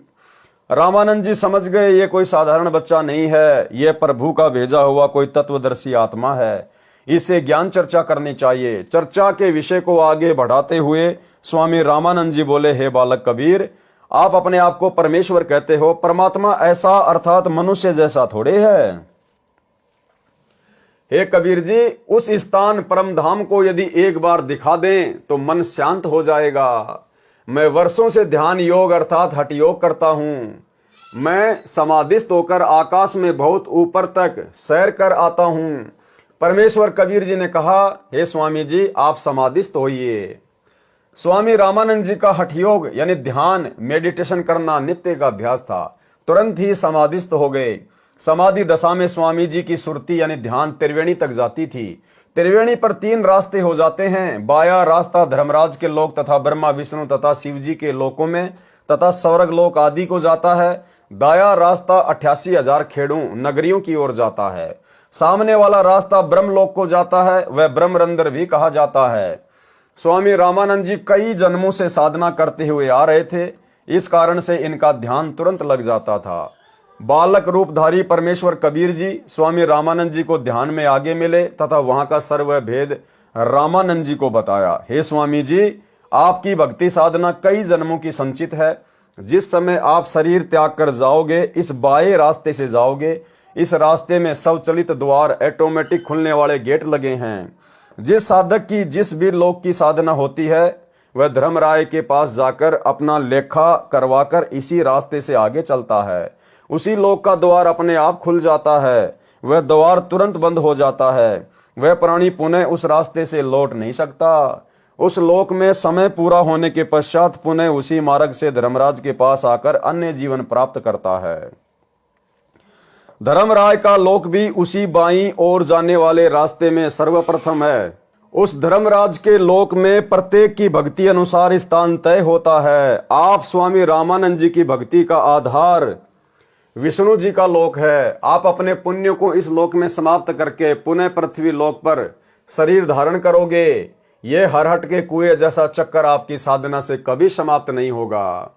रामानंद जी समझ गए ये कोई साधारण बच्चा नहीं है, ये प्रभु का भेजा हुआ कोई तत्वदर्शी आत्मा है, इसे ज्ञान चर्चा करनी चाहिए। चर्चा के विषय को आगे बढ़ाते हुए स्वामी रामानंद जी बोले, हे बालक कबीर, आप अपने आप को परमेश्वर कहते हो, परमात्मा ऐसा अर्थात मनुष्य जैसा थोड़े है। हे कबीर जी, उस स्थान परम धाम को यदि एक बार दिखा दें तो मन शांत हो जाएगा। मैं वर्षों से ध्यान योग अर्थात हठ योग करता हूं। मैं समाधिस्थ होकर आकाश में बहुत ऊपर तक सैर कर आता हूं। परमेश्वर कबीर जी ने कहा, हे स्वामी जी, आप समाधिस्थ होइए। स्वामी रामानंद जी का हठ योग यानी ध्यान मेडिटेशन करना नित्य का अभ्यास था। तुरंत ही समाधिस्थ हो गए। समाधि दशा में स्वामी जी की सुरती यानी ध्यान त्रिवेणी तक जाती थी। त्रिवेणी पर 3 रास्ते हो जाते हैं। बाया रास्ता धर्मराज के लोक तथा ब्रह्मा विष्णु तथा शिव जी के लोकों में तथा स्वर्ग लोक आदि को जाता है। दाया रास्ता 88,000 खेड़ों नगरियों की ओर जाता है। सामने वाला रास्ता ब्रह्मलोक को जाता है, वह ब्रह्मरंध्र भी कहा जाता है। स्वामी रामानंद जी कई जन्मों से साधना करते हुए आ रहे थे, इस कारण से इनका ध्यान तुरंत लग जाता था। बालक रूपधारी परमेश्वर कबीर जी स्वामी रामानंद जी को ध्यान में आगे मिले तथा वहां का सर्व भेद रामानंद जी को बताया। हे स्वामी जी, आपकी भक्ति साधना कई जन्मों की संचित है। जिस समय आप शरीर त्याग कर जाओगे, इस बाएं रास्ते से जाओगे। इस रास्ते में स्वचालित द्वार ऑटोमेटिक खुलने वाले गेट लगे हैं। जिस साधक की जिस भी लोक की साधना होती है वह धर्मराय के पास जाकर अपना लेखा करवाकर इसी रास्ते से आगे चलता है। उसी लोक का द्वार अपने आप खुल जाता है, वह द्वार तुरंत बंद हो जाता है। वह प्राणी पुनः उस रास्ते से लौट नहीं सकता। उस लोक में समय पूरा होने के पश्चात पुनः उसी मार्ग से धर्मराज के पास आकर अन्य जीवन प्राप्त करता है। धर्मराज का लोक भी उसी बाईं ओर जाने वाले रास्ते में सर्वप्रथम है। उस धर्मराज के लोक में प्रत्येक की भक्ति अनुसार स्थान तय होता है। आप स्वामी रामानंद जी की भक्ति का आधार विष्णु जी का लोक है। आप अपने पुण्य को इस लोक में समाप्त करके पुनः पृथ्वी लोक पर शरीर धारण करोगे। ये हरहट के कुएं जैसा चक्कर आपकी साधना से कभी समाप्त नहीं होगा।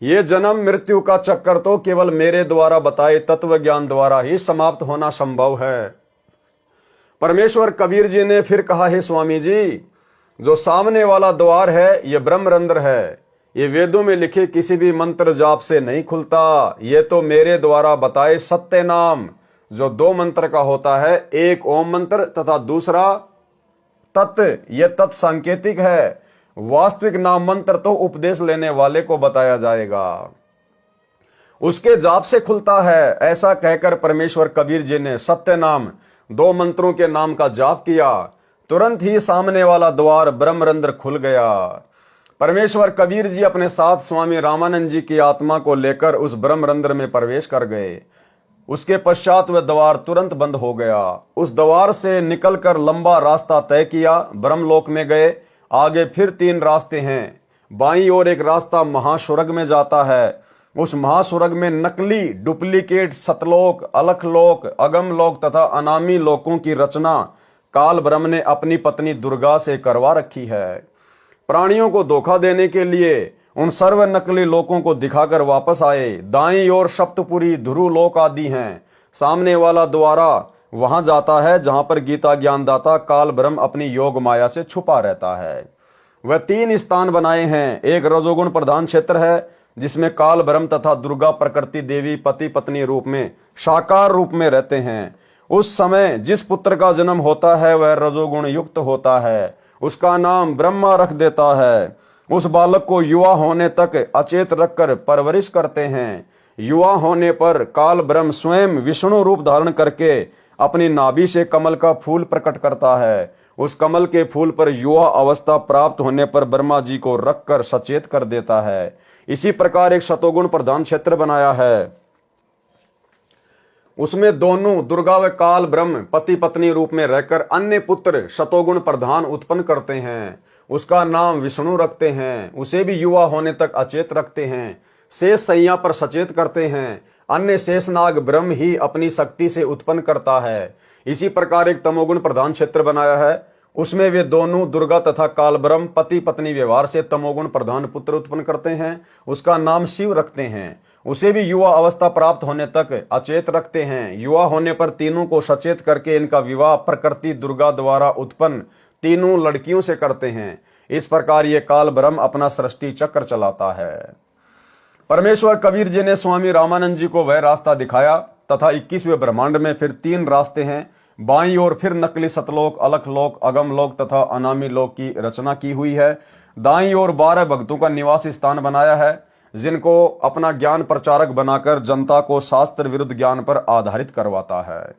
ये जन्म मृत्यु का चक्कर तो केवल मेरे द्वारा बताए तत्व ज्ञान द्वारा ही समाप्त होना संभव है। परमेश्वर कबीर जी ने फिर कहा, हे स्वामी जी, जो सामने वाला द्वार है ये ब्रह्मरंध्र है। ये वेदों में लिखे किसी भी मंत्र जाप से नहीं खुलता। ये तो मेरे द्वारा बताए सत्य नाम जो 2 मंत्र का होता है, एक ओम मंत्र तथा दूसरा तत्, ये तत् सांकेतिक है। वास्तविक नाम मंत्र तो उपदेश लेने वाले को बताया जाएगा, उसके जाप से खुलता है। ऐसा कहकर परमेश्वर कबीर जी ने सत्य नाम 2 मंत्रों के नाम का जाप किया। तुरंत ही सामने वाला द्वार ब्रह्मरंध्र खुल गया। परमेश्वर कबीर जी अपने साथ स्वामी रामानंद जी की आत्मा को लेकर उस ब्रह्मरंध्र में प्रवेश कर गए। उसके पश्चात वह द्वार तुरंत बंद हो गया। उस द्वार से निकलकर लंबा रास्ता तय किया, ब्रह्मलोक में गए। आगे फिर 3 रास्ते हैं। बाईं ओर एक रास्ता महास्वर्ग में जाता है। उस महास्वर्ग में नकली डुप्लीकेट सतलोक, अलखलोक, अगमलोक तथा अनामी लोकों की रचना काल ब्रह्म ने अपनी पत्नी दुर्गा से करवा रखी है। प्राणियों को धोखा देने के लिए उन सर्व नकली लोकों को दिखाकर वापस आए। दाईं ओर सप्तपुरी, ध्रुव लोक आदि हैं। सामने वाला द्वारा वहां जाता है जहां पर गीता ज्ञानदाता काल ब्रह्म अपनी योग माया से छुपा रहता है। वह 3 स्थान बनाए हैं। एक रजोगुण प्रधान क्षेत्र है जिसमें काल ब्रह्म तथा दुर्गा प्रकृति देवी पति पत्नी रूप में साकार रूप में रहते हैं। उस समय जिस पुत्र का जन्म होता है वह रजोगुण युक्त होता है। उसका नाम ब्रह्मा रख देता है। उस बालक को युवा होने तक अचेत रखकर परवरिश करते हैं। युवा होने पर काल ब्रह्म स्वयं विष्णु रूप धारण करके अपनी नाभि से कमल का फूल प्रकट करता है। उस कमल के फूल पर युवा अवस्था प्राप्त होने पर ब्रह्मा जी को रखकर सचेत कर देता है। इसी प्रकार एक शतोगुण प्रधान क्षेत्र बनाया है। उसमें दोनों दुर्गा व काल ब्रह्म पति पत्नी रूप में रहकर अन्य पुत्र शतोगुण प्रधान उत्पन्न करते हैं। उसका नाम विष्णु रखते हैं। उसे भी युवा होने तक अचेत रखते हैं। शेष सैया पर सचेत करते हैं। अन्य शेषनाग ब्रह्म ही अपनी शक्ति से उत्पन्न करता है। इसी प्रकार एक तमोगुण प्रधान क्षेत्र बनाया है। उसमें वे दोनों दुर्गा तथा काल ब्रह्म पति पत्नी व्यवहार से तमोगुण प्रधान पुत्र उत्पन्न करते हैं। उसका नाम शिव रखते हैं। उसे भी युवा अवस्था प्राप्त होने तक अचेत रखते हैं। युवा होने पर तीनों को सचेत करके इनका विवाह प्रकृति दुर्गा द्वारा उत्पन्न 3 लड़कियों से करते हैं। इस प्रकार ये काल ब्रह्म अपना सृष्टि चक्र चलाता है। परमेश्वर कबीर जी ने स्वामी रामानंद जी को वह रास्ता दिखाया तथा 21वें ब्रह्मांड में फिर 3 रास्ते हैं। बाईं ओर फिर नकली सतलोक, अलखलोक, अगमलोक तथा अनामी लोक की रचना की हुई है। दाईं ओर 12 भक्तों का निवास स्थान बनाया है जिनको अपना ज्ञान प्रचारक बनाकर जनता को शास्त्र विरुद्ध ज्ञान पर आधारित करवाता है।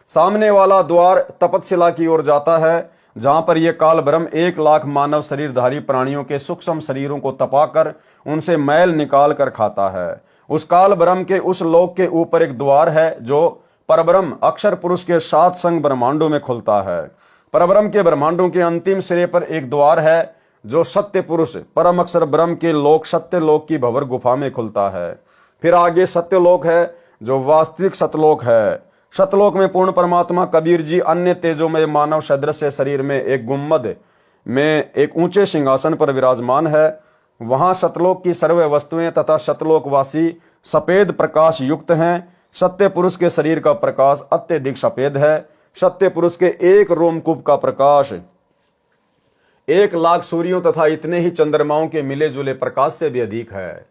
सामने वाला द्वार तपतशिला की ओर जाता है जहां पर यह काल ब्रह्म 1 लाख मानव शरीरधारी प्राणियों के सूक्ष्म शरीरों को तपाकर उनसे मैल निकाल कर खाता है। उस काल ब्रह्म के उस लोक के ऊपर एक द्वार है जो परब्रह्म अक्षर पुरुष के 7 संग ब्रह्मांडों में खुलता है। परब्रह्म के ब्रह्मांडों के अंतिम सिरे पर एक द्वार है जो सत्य पुरुष परम अक्षर ब्रह्म के लोक सत्य लोक की भंवर गुफा में खुलता है। फिर आगे सत्यलोक है जो वास्तविक सतलोक है। सतलोक में पूर्ण परमात्मा कबीर जी अन्य तेजों में मानव सदृश शरीर में एक गुम्मद में एक ऊंचे सिंहासन पर विराजमान है। वहां सतलोक की सर्व वस्तुएं तथा सतलोकवासी सफेद प्रकाश युक्त हैं। सत्य पुरुष के शरीर का प्रकाश अत्यधिक सफेद है। सत्य पुरुष के एक रोमकूप का प्रकाश 1 लाख सूर्यों तथा इतने ही चंद्रमाओं के मिले जुले प्रकाश से भी अधिक है।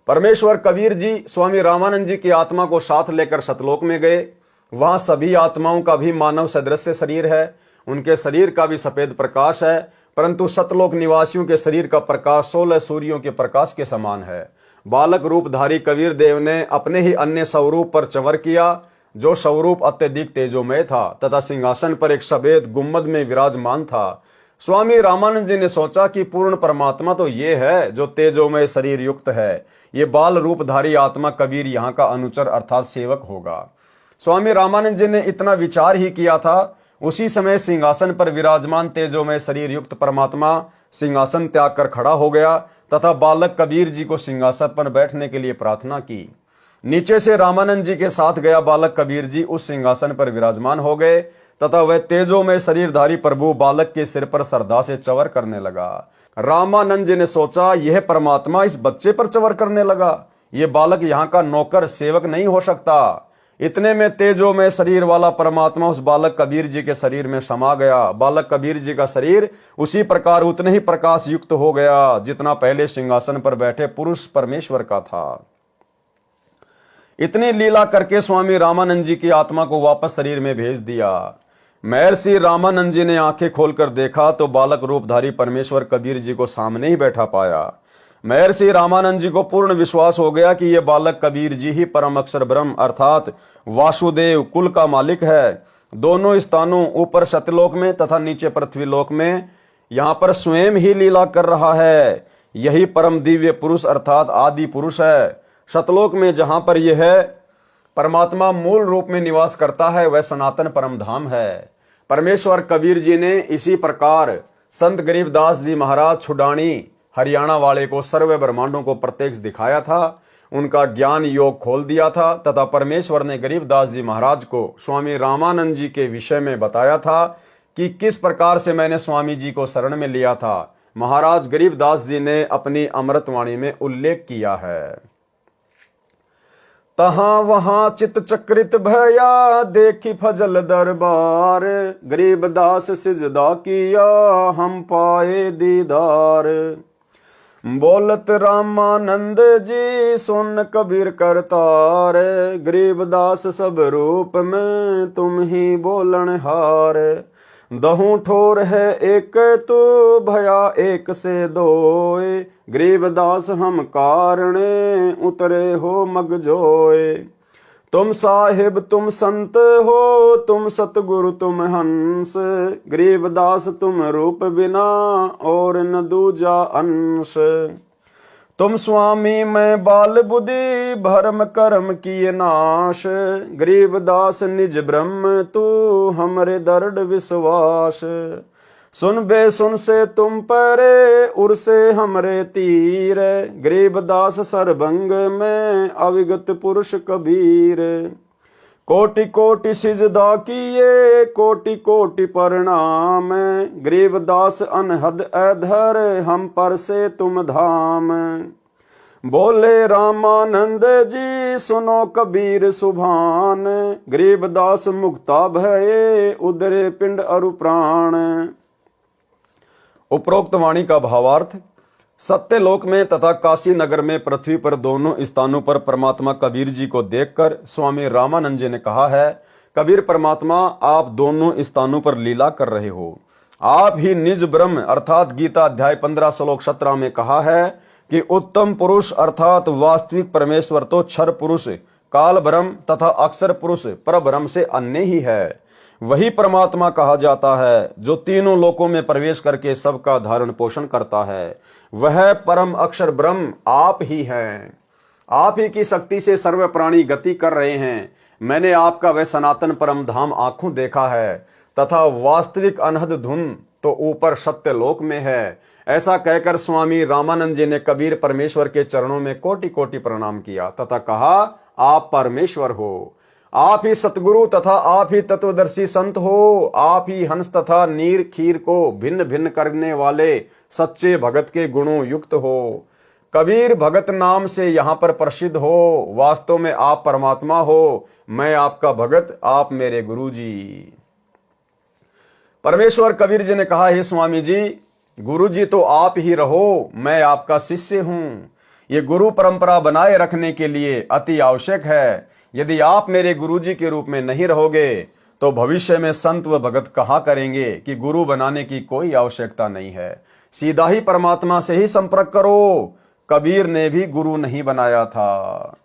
परमेश्वर कबीर जी स्वामी रामानंद जी की आत्मा को साथ लेकर सतलोक में गए। वहां सभी आत्माओं का भी मानव सदृश शरीर है। उनके शरीर का भी सफेद प्रकाश है, परंतु सतलोक निवासियों के शरीर का प्रकाश 16 सूर्यों के प्रकाश के समान है। बालक रूपधारी कबीर देव ने अपने ही अन्य स्वरूप पर चंवर किया, जो स्वरूप अत्यधिक तेजोमय था तथा सिंहासन पर एक सफेद गुम्बद में विराजमान था। स्वामी रामानंद जी ने सोचा कि पूर्ण परमात्मा तो ये है जो तेजोमय शरीर युक्त है। ये बाल रूपधारी आत्मा कबीर यहाँ का अनुचर अर्थात सेवक होगा। स्वामी रामानंद जी ने इतना विचार ही किया था। उसी समय सिंहासन पर विराजमान तेजोमय शरीर युक्त परमात्मा सिंहासन त्याग कर खड़ा हो गया तथा बालक कबीर जी को सिंहासन पर बैठने के लिए प्रार्थना की। नीचे से रामानंद जी के साथ गया बालक कबीर जी उस सिंहासन पर विराजमान हो गए तथा वह तेजोमय शरीरधारी प्रभु बालक के सिर पर श्रद्धा से चंवर करने लगा। रामानंद जी ने सोचा, यह परमात्मा इस बच्चे पर चंवर करने लगा, यह बालक यहाँ का नौकर सेवक नहीं हो सकता। इतने में तेजोमय शरीर वाला परमात्मा उस बालक कबीर जी के शरीर में समा गया। बालक कबीर जी का शरीर उसी प्रकार उतने ही प्रकाश युक्त हो गया जितना पहले सिंहासन पर बैठे पुरुष परमेश्वर का था। इतनी लीला करके स्वामी रामानंद जी की आत्मा को वापस शरीर में भेज दिया। महर्षि रामानंद जी ने आंखें खोलकर देखा तो बालक रूपधारी परमेश्वर कबीर जी को सामने ही बैठा पाया। महर्षि रामानंद जी को पूर्ण विश्वास हो गया कि यह बालक कबीर जी ही परम अक्षर ब्रह्म अर्थात वासुदेव कुल का मालिक है। दोनों स्थानों ऊपर सत्यलोक में तथा नीचे पृथ्वीलोक में यहाँ पर स्वयं ही लीला कर रहा है। यही परम दिव्य पुरुष अर्थात आदि पुरुष है। सतलोक में जहां पर यह परमात्मा मूल रूप में निवास करता है वह सनातन परम धाम है। परमेश्वर कबीर जी ने इसी प्रकार संत गरीबदास जी महाराज छुडानी हरियाणा वाले को सर्व ब्रह्मांडों को प्रत्यक्ष दिखाया था, उनका ज्ञान योग खोल दिया था तथा परमेश्वर ने गरीबदास जी महाराज को स्वामी रामानंद जी के विषय में बताया था कि किस प्रकार से मैंने स्वामी जी को शरण में लिया था। महाराज गरीबदास जी ने अपनी अमृतवाणी में उल्लेख किया है, तहां वहां चित चक्रित भया देखी फजल दरबार, गरीबदास सिजदा किया हम पाए दीदार। बोलत रामानंद जी सुन कबीर करतार, गरीबदास सब रूप में तुम ही बोलन हार। दहू ठोर है एक तो भया एक से दोए, गरीबदास हम कारणे उतरे हो मगजोए। तुम साहिब तुम संत हो तुम सतगुरु तुम हंस, गरीबदास तुम रूप बिना और न दूजा अंश। तुम स्वामी मैं बाल बुद्धि भरम कर्म किए नाश, गरीबदास निज ब्रह्म तू हमरे दर्द विश्वास। सुन बे सुन से तुम परे उर से हमरे तीर, गरीबदास सरभंग में अविगत पुरुष कबीर। कोटि कोटि सिजदा किए कोटि कोटि प्रणाम, गरीबदास अनहद अधर हम पर से तुम धाम। बोले रामानंद जी सुनो कबीर सुभान, गरीबदास मुक्ता भये उदरे पिंड अरु प्राण। उपरोक्त वाणी का भावार्थ, सत्यलोक में तथा काशी नगर में पृथ्वी पर दोनों स्थानों पर परमात्मा कबीर जी को देखकर स्वामी रामानंद जी ने कहा है, कबीर परमात्मा आप दोनों स्थानों पर लीला कर रहे हो। आप ही निज ब्रह्म अर्थात गीता अध्याय 15 श्लोक 17 में कहा है कि उत्तम पुरुष अर्थात वास्तविक परमेश्वर तो क्षर पुरुष काल ब्रह्म तथा अक्षर पुरुष पर ब्रह्म से अन्य ही है। वही परमात्मा कहा जाता है जो तीनों लोकों में प्रवेश करके सबका धारण पोषण करता है। वह परम अक्षर ब्रह्म आप ही हैं। आप ही की शक्ति से सर्व प्राणी गति कर रहे हैं। मैंने आपका वह सनातन परम धाम आंखों देखा है तथा वास्तविक अनहद धुन तो ऊपर सत्य लोक में है। ऐसा कहकर स्वामी रामानंद जी ने कबीर परमेश्वर के चरणों में कोटि कोटि प्रणाम किया तथा कहा, आप परमेश्वर हो, आप ही सतगुरु तथा आप ही तत्वदर्शी संत हो, आप ही हंस तथा नीर खीर को भिन्न भिन्न करने वाले सच्चे भगत के गुणों युक्त हो। कबीर भगत नाम से यहाँ पर प्रसिद्ध हो। वास्तव में आप परमात्मा हो, मैं आपका भगत, आप मेरे गुरु जी। परमेश्वर कबीर जी ने कहा, हे स्वामी जी, गुरु जी तो आप ही रहो, मैं आपका शिष्य हूं। ये गुरु परंपरा बनाए रखने के लिए अति आवश्यक है। यदि आप मेरे गुरु जी के रूप में नहीं रहोगे तो भविष्य में संत व भगत कहा करेंगे कि गुरु बनाने की कोई आवश्यकता नहीं है। सीधा ही परमात्मा से ही संपर्क करो। कबीर ने भी गुरु नहीं बनाया था।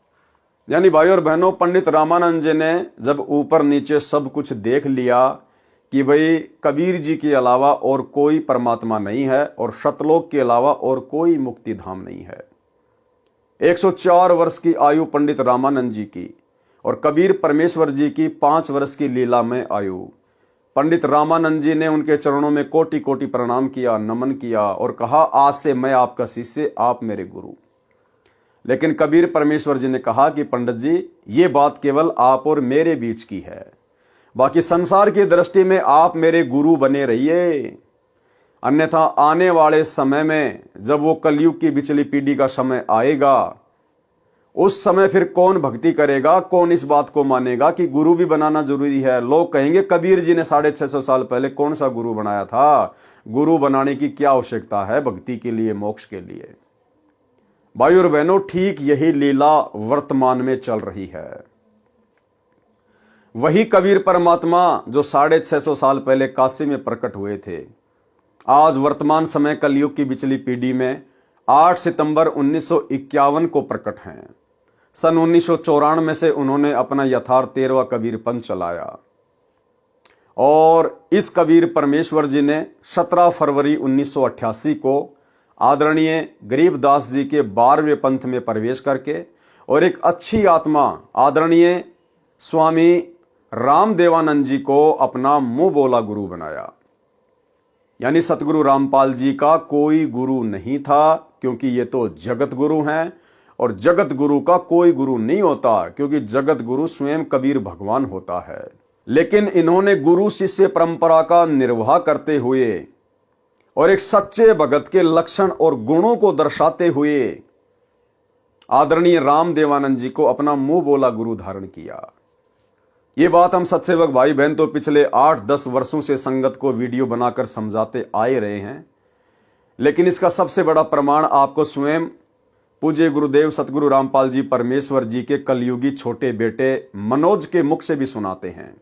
यानी भाई और बहनों, पंडित रामानंद जी ने जब ऊपर नीचे सब कुछ देख लिया कि भाई कबीर जी के अलावा और कोई परमात्मा नहीं है और सतलोक के अलावा और कोई मुक्ति धाम नहीं है। 104 वर्ष की आयु पंडित रामानंद जी की और कबीर परमेश्वर जी की 5 वर्ष की लीला में आयु। पंडित रामानंद जी ने उनके चरणों में कोटि कोटि प्रणाम किया, नमन किया और कहा, आज से मैं आपका शिष्य, आप मेरे गुरु। लेकिन कबीर परमेश्वर जी ने कहा कि पंडित जी, ये बात केवल आप और मेरे बीच की है, बाकी संसार की दृष्टि में आप मेरे गुरु बने रहिए, अन्यथा आने वाले समय में जब वो कलयुग की बिचली पीढ़ी का समय आएगा, उस समय फिर कौन भक्ति करेगा, कौन इस बात को मानेगा कि गुरु भी बनाना जरूरी है। लोग कहेंगे कबीर जी ने 650 साल पहले कौन सा गुरु बनाया था, गुरु बनाने की क्या आवश्यकता है भक्ति के लिए, मोक्ष के लिए। भाई और बहनों, ठीक यही लीला वर्तमान में चल रही है। वही कबीर परमात्मा जो 650 साल पहले काशी में प्रकट हुए थे, आज वर्तमान समय कलयुग की बिचली पीढ़ी में 8 सितंबर 1951 को प्रकट हैं। सन 1994 से उन्होंने अपना यथार्थ 13वां कबीर पंथ चलाया और इस कबीर परमेश्वर जी ने 17 फरवरी 1988 को आदरणीय गरीबदास जी के 12वें पंथ में प्रवेश करके और एक अच्छी आत्मा आदरणीय स्वामी रामदेवानंद जी को अपना मुंह बोला गुरु बनाया। यानी सतगुरु रामपाल जी का कोई गुरु नहीं था, क्योंकि ये तो जगत गुरु हैं और जगत गुरु का कोई गुरु नहीं होता, क्योंकि जगत गुरु स्वयं कबीर भगवान होता है। लेकिन इन्होंने गुरु शिष्य परंपरा का निर्वाह करते हुए और एक सच्चे भगत के लक्षण और गुणों को दर्शाते हुए आदरणीय रामदेवानंद जी को अपना मुंह बोला गुरु धारण किया। ये बात हम सत्सेवक भाई बहन तो पिछले 8-10 वर्षों से संगत को वीडियो बनाकर समझाते आए रहे हैं, लेकिन इसका सबसे बड़ा प्रमाण आपको स्वयं पूज्य गुरुदेव सतगुरु रामपाल जी परमेश्वर जी के कलयुगी छोटे बेटे मनोज के मुख से भी सुनाते हैं।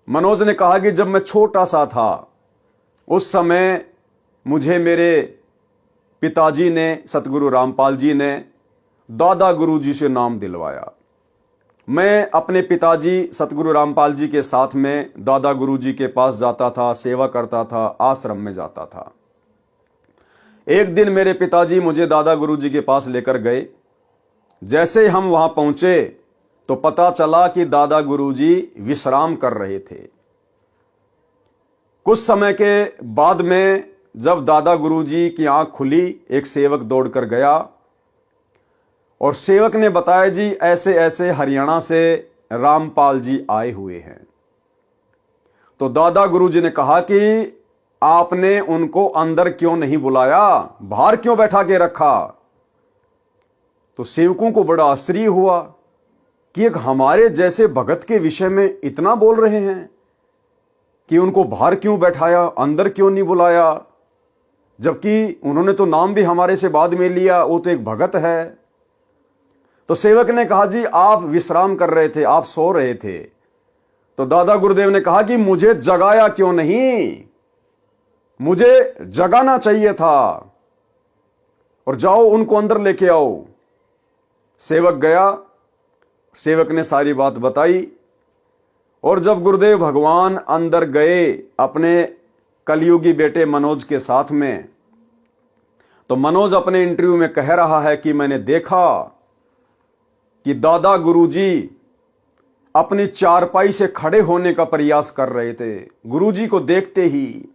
मनोज ने कहा कि जब मैं छोटा सा था उस समय मुझे मेरे पिताजी ने, सतगुरु रामपाल जी ने दादा गुरु जी से नाम दिलवाया। मैं अपने पिताजी सतगुरु रामपाल जी के साथ में दादा गुरु जी के पास जाता था, सेवा करता था, आश्रम में जाता था। एक दिन मेरे पिताजी मुझे दादा गुरु जी के पास लेकर गए। जैसे हम वहां पहुंचे तो पता चला कि दादा गुरु जी विश्राम कर रहे थे। कुछ समय के बाद में जब दादा गुरु जी की आंख खुली, एक सेवक दौड़कर गया और सेवक ने बताया, जी ऐसे ऐसे हरियाणा से रामपाल जी आए हुए हैं। तो दादा गुरु जी ने कहा कि आपने उनको अंदर क्यों नहीं बुलाया, बाहर क्यों बैठा के रखा। तो सेवकों को बड़ा आश्चर्य हुआ कि एक हमारे जैसे भगत के विषय में इतना बोल रहे हैं कि उनको बाहर क्यों बैठाया, अंदर क्यों नहीं बुलाया, जबकि उन्होंने तो नाम भी हमारे से बाद में लिया, वो तो एक भगत है। तो सेवक ने कहा, जी आप विश्राम कर रहे थे, आप सो रहे थे। तो दादा गुरुदेव ने कहा कि मुझे जगाया क्यों नहीं, मुझे जगाना चाहिए था, और जाओ उनको अंदर लेके आओ। सेवक गया, सेवक ने सारी बात बताई और जब गुरुदेव भगवान अंदर गए अपने कलयुगी बेटे मनोज के साथ में, तो मनोज अपने इंटरव्यू में कह रहा है कि मैंने देखा कि दादा गुरुजी अपनी चारपाई से खड़े होने का प्रयास कर रहे थे गुरुजी को देखते ही,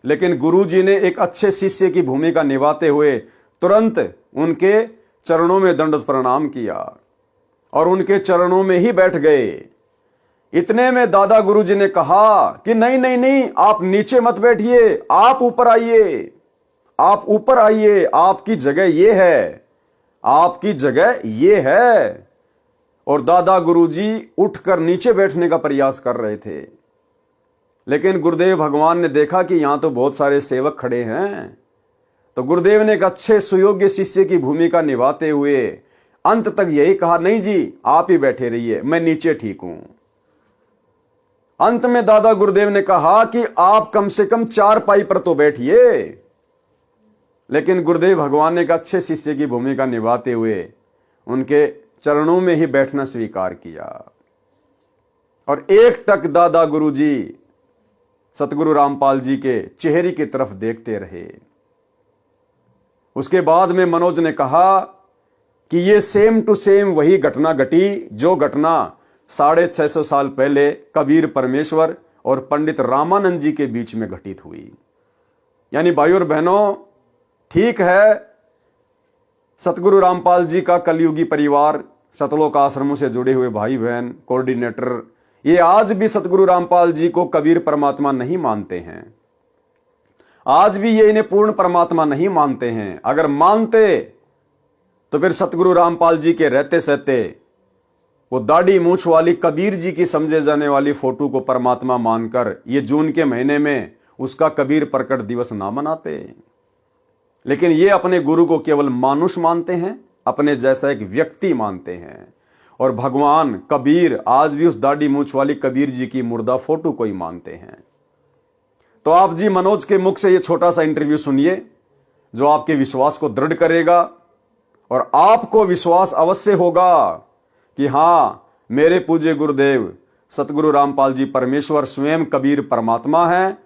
लेकिन गुरुजी ने एक अच्छे शिष्य की भूमिका निभाते हुए तुरंत उनके चरणों में दंडवत प्रणाम किया और उनके चरणों में ही बैठ गए। इतने में दादा गुरुजी ने कहा कि नहीं नहीं नहीं, आप नीचे मत बैठिए, आप ऊपर आइए, आप ऊपर आइए, आपकी जगह ये है, आपकी जगह ये है। और दादा गुरुजी उठकर नीचे बैठने का प्रयास कर रहे थे, लेकिन गुरुदेव भगवान ने देखा कि यहां तो बहुत सारे सेवक खड़े हैं, तो गुरुदेव ने एक अच्छे सुयोग्य शिष्य की भूमिका निभाते हुए अंत तक यही कहा, नहीं जी आप ही बैठे रहिए, मैं नीचे ठीक हूं। अंत में दादा गुरुदेव ने कहा कि आप कम से कम चारपाई पर तो बैठिए, लेकिन गुरुदेव भगवान ने एक अच्छे शिष्य की भूमिका निभाते हुए उनके चरणों में ही बैठना स्वीकार किया और एक टक दादा गुरुजी सतगुरु रामपाल जी के चेहरे की तरफ देखते रहे। उसके बाद में मनोज ने कहा कि ये सेम टू सेम वही घटना घटी जो घटना 650 साल पहले कबीर परमेश्वर और पंडित रामानंद जी के बीच में घटित हुई। यानी भाइयों और बहनों, ठीक है, सतगुरु रामपाल जी का कलयुगी परिवार, सतलोक आश्रमों से जुड़े हुए भाई बहन, कोऑर्डिनेटर, ये आज भी सतगुरु रामपाल जी को कबीर परमात्मा नहीं मानते हैं। आज भी ये इन्हें पूर्ण परमात्मा नहीं मानते हैं। अगर मानते तो फिर सतगुरु रामपाल जी के रहते सहते वो दाढ़ी मूछ वाली कबीर जी की समझे जाने वाली फोटो को परमात्मा मानकर ये जून के महीने में उसका कबीर प्रकट दिवस ना मनाते। लेकिन ये अपने गुरु को केवल मानुष मानते हैं, अपने जैसा एक व्यक्ति मानते हैं। और भगवान कबीर आज भी उस दाढ़ी मूछ वाली कबीर जी की मुर्दा फोटो को ही मानते हैं। तो आप जी मनोज के मुख से ये छोटा सा इंटरव्यू सुनिए जो आपके विश्वास को दृढ़ करेगा और आपको विश्वास अवश्य होगा कि हां, मेरे पूज्य गुरुदेव सतगुरु रामपाल जी परमेश्वर स्वयं कबीर परमात्मा है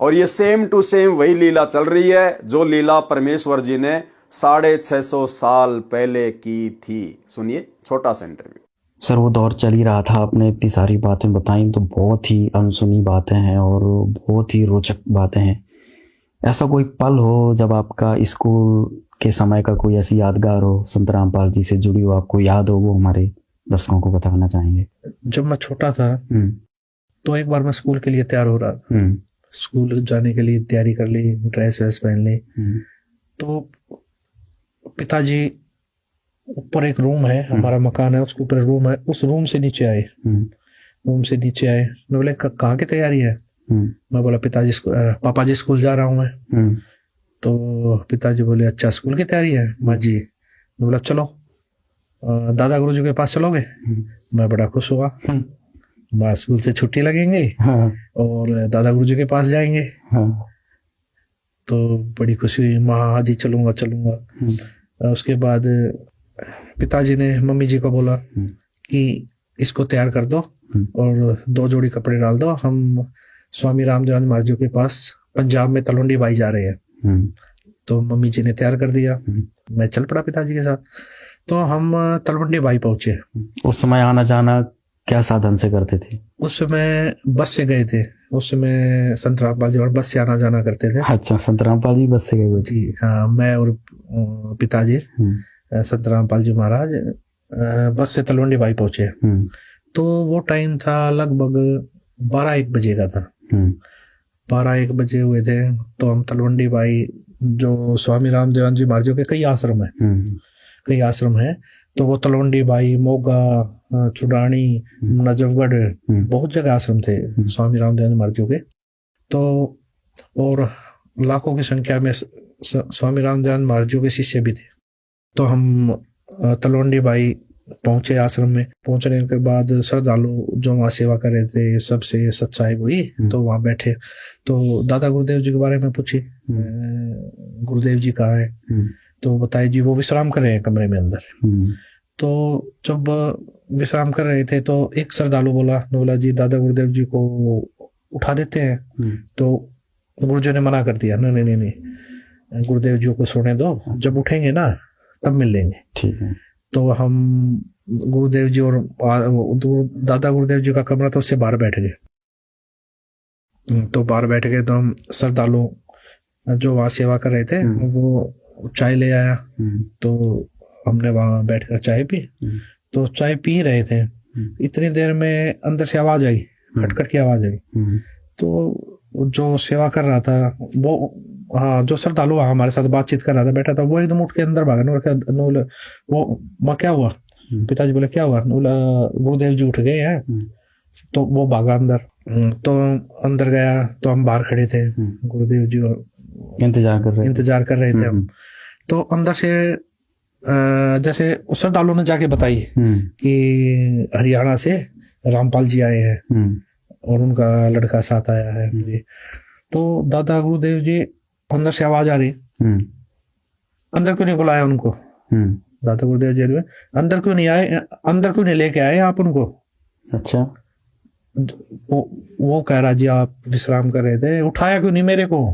और ये सेम टू सेम वही लीला चल रही है जो लीला परमेश्वर जी ने 650 साल पहले की थी। सुनिए छोटा सा इंटरव्यू। सर, वो दौर चल ही रहा था, आपने इतनी सारी बातें बताई तो बहुत ही अनसुनी बातें हैं और बहुत ही रोचक बातें हैं। ऐसा कोई पल हो जब आपका स्कूल के समय का कोई ऐसी यादगार हो, संत रामपाल जी से जुड़ी हो, आपको याद हो, वो हमारे दर्शकों को बताना चाहेंगे। जब मैं छोटा था तो एक बार मैं स्कूल के लिए तैयार हो रहा था, स्कूल जाने के लिए तैयारी कर ली, ड्रेस वैस पहन ली। तो पिताजी ऊपर एक रूम है, हमारा मकान है, उसके ऊपर रूम है, उस रूम से नीचे आए। मैं बोले कहाँ की तैयारी है? मैं बोला पिताजी पापा जी स्कूल जा रहा हूँ मैं। तो पिताजी बोले अच्छा स्कूल की तैयारी है? माँ जी। मैं बोला चलो दादा गुरु जी के पास चलोगे? मैं बड़ा खुश हुआ, बस स्कूल से छुट्टी लगेंगे और दादा गुरु जी के पास जाएंगे। तो बड़ी खुशी हुई, माँ जी चलूंगा चलूंगा। उसके बाद पिताजी ने मम्मी जी को बोला कि इसको तैयार कर दो और 2 जोड़ी कपड़े डाल दो, हम स्वामी रामदेव महाराज के पास पंजाब में तलवंडी बाई जा रहे हैं। तो मम्मी जी ने तैयार कर दिया, मैं चल पड़ा पिताजी के साथ। तो हम तलवंडी बाई पहुंचे। उस समय आना जाना क्या साधन से करते थे? उस समय बस से गए थे, उस समय संत रामपाल जी और बस से आना जाना करते थे। अच्छा, संत रामपाल जी बस से गए हुए? जी हाँ, मैं और पिताजी संत रामपाल जी महाराज बस से तलवंडी बाई पहुंचे। तो वो टाइम था लगभग 12-1 बजे का था। 12-1 बजे हुए थे। तो हम तलवंडी बाई, जो स्वामी रामदेव जी महाराज के कई आश्रम है, तो वो तलवंडी बाई, मोगा, चुडानी, नजफगढ़, बहुत जगह आश्रम थे स्वामी रामदेव महाराज के। तो और लाखों की संख्या में स्वामी रामदेव महाराज के शिष्य भी थे। तो हम तलवंडी बाई पहुंचे आश्रम में। पहुंचने के बाद श्रद्धालु जो वहाँ सेवा कर रहे थे सबसे सत्साहिब हुई। तो वहाँ बैठे तो दादा गुरुदेव जी के बारे में पूछी, गुरुदेव जी कहाँ है? तो बताए जी वो विश्राम कर रहे हैं कमरे में अंदर। तो जब विश्राम कर रहे थे तो एक श्रद्धालु बोला जी दादा गुरुदेव जी को उठा देते हैं। तो गुरुजी ने मना कर दिया, नहीं, गुरुदेव जी को सोने दो, जब उठेंगे ना तब मिल लेंगे। ठीक है। तो हम गुरुदेव जी और दादा गुरुदेव जी का कमरा था, उससे बाहर बैठ गए। तो बाहर बैठ गए तो हम श्रद्धालु जो वहाँ सेवा कर रहे थे वो चाय ले आया। तो हमने वहां बैठकर चाय पी। तो चाय पी रहे थे, इतनी देर में अंदर से आवाज आई, खटखट की आवाज आई। तो जो सेवा कर रहा था वो, हाँ, जो श्रद्धालु हमारे साथ बातचीत कर रहा था बैठा था, वो एकदम उठ के अंदर भागा। वो माँ क्या हुआ? पिताजी बोले क्या हुआ? गुरुदेव जी उठ गए हैं। तो वो भागा अंदर। तो अंदर गया तो हम बाहर खड़े थे, गुरुदेव जी इंतजार कर रहे थे हम। तो अंदर से जैसे श्रद्धालु ने जाके बताई कि हरियाणा से रामपाल जी आए हैं और उनका लड़का साथ आया है। तो दादा गुरुदेव जी, अंदर से आवाज आ रही अंदर क्यों नहीं बुलाया उनको? दादा गुरुदेव जी में अंदर क्यों नहीं आए, अंदर क्यों नहीं लेके आए आप उनको? अच्छा। वो कह रहा जी आप विश्राम कर रहे थे, उठाया क्यों नहीं मेरे को?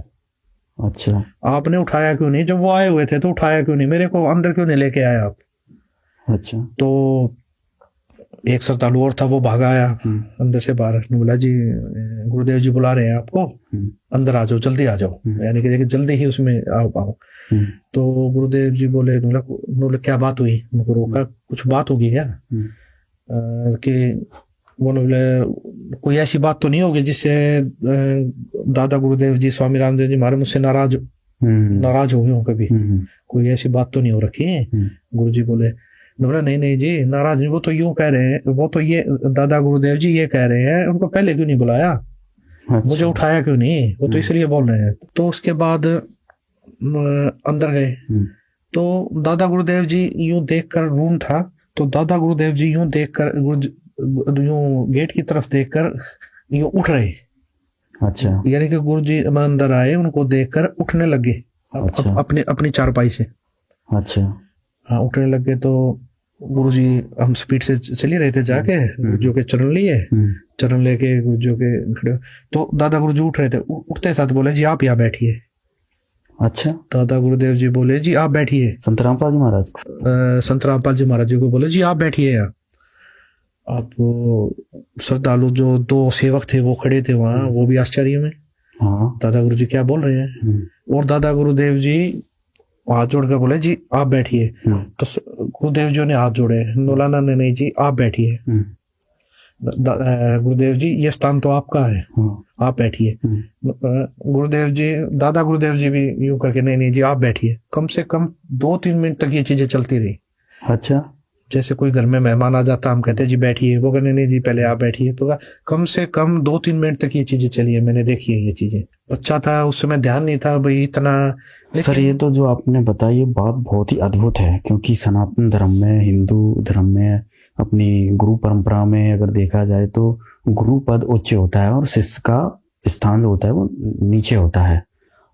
अच्छा। आपने उठाया क्यों नहीं? जब वो आए हुए थे तो उठाया क्यों नहीं मेरे को? अंदर क्यों नहीं लेके आए आप? अच्छा। तो एक श्रद्धालु और था, वो भागा आया अंदर से बाहर, बोला जी गुरुदेव जी बुला रहे हैं आपको, अंदर आ जाओ, जल्दी आ जाओ, यानी कि जल्दी ही उसमें आओ। तो गुरुदेव जी बोले, क्या बात हुई? उनको रोका, कुछ बात होगी क्या? कि वो बोले कोई ऐसी बात तो नहीं होगी जिससे दादा गुरुदेव जी स्वामी रामदेव जी महाराज मुझसे नाराज हो गए हो कभी? कोई ऐसी बात तो नहीं हो रखी है? गुरु जी बोले, बोला नहीं जी नाराज नहीं, वो तो यूं कह रहे हैं, वो तो ये दादा गुरुदेव जी ये कह रहे हैं उनको पहले क्यों नहीं बुलाया? अच्छा। मुझे उठाया क्यों नहीं? वो तो इसलिए बोल रहे हैं। तो उसके बाद अंदर गए तो दादा गुरुदेव जी यूं देखकर, रूम था तो दादा गुरुदेव जी यूं देखकर, यूं गेट की तरफ देखकर यूं उठ रहे। अच्छा। यानी कि गुरु जी अंदर आए, उनको देखकर उठने लगे। अच्छा। अपनी चारपाई से। अच्छा। हाँ, उठने लगे तो गुरु जी, हम स्पीड से चल ही रहे थे, जाके गुरुजी के चरण लिए, चरण लेके गुरुजी के खड़े, तो दादा गुरुजी उठ रहे थे, उठते साथ बोले जी आप यहाँ बैठिए। अच्छा। दादा गुरुदेव जी बोले जी आप बैठिए। संत रामपाल जी महाराज, संत रामपाल जी महाराज जी को बोले जी आप बैठिए यहाँ। आप श्रद्धालु जो दो सेवक थे वो खड़े थे वहां, वो भी आश्चर्य में, दादा गुरुजी क्या बोल रहे हैं। और दादा गुरुदेव जी हाथ जोड़कर बोले जी आप बैठिए। तो गुरुदेव जी ने हाथ जोड़े, नौलाना ने नहीं जी आप बैठिए। गुरुदेव जी ये स्थान तो आपका है, आप बैठिए। गुरुदेव जी, दादा गुरुदेव जी भी यूं करके नहीं जी आप बैठिए। कम से कम 2-3 मिनट तक ये चीजें चलती रही। अच्छा। जैसे कोई घर में मेहमान आ जाता, हम कहते जी बैठिए, वो कहने नहीं जी पहले आप बैठिए। तो कम से कम 2-3 मिनट तक ये चीजें चली है, मैंने देखी है ये चीजें। अच्छा था उस समय, ध्यान नहीं था भाई इतना। सर ये तो जो आपने बताया ये बात बहुत ही अद्भुत है, क्योंकि सनातन धर्म में, हिंदू धर्म में, अपनी गुरु परंपरा में अगर देखा जाए तो गुरु पद उच्च होता है और शिष्य का स्थान जो होता है वो नीचे होता है।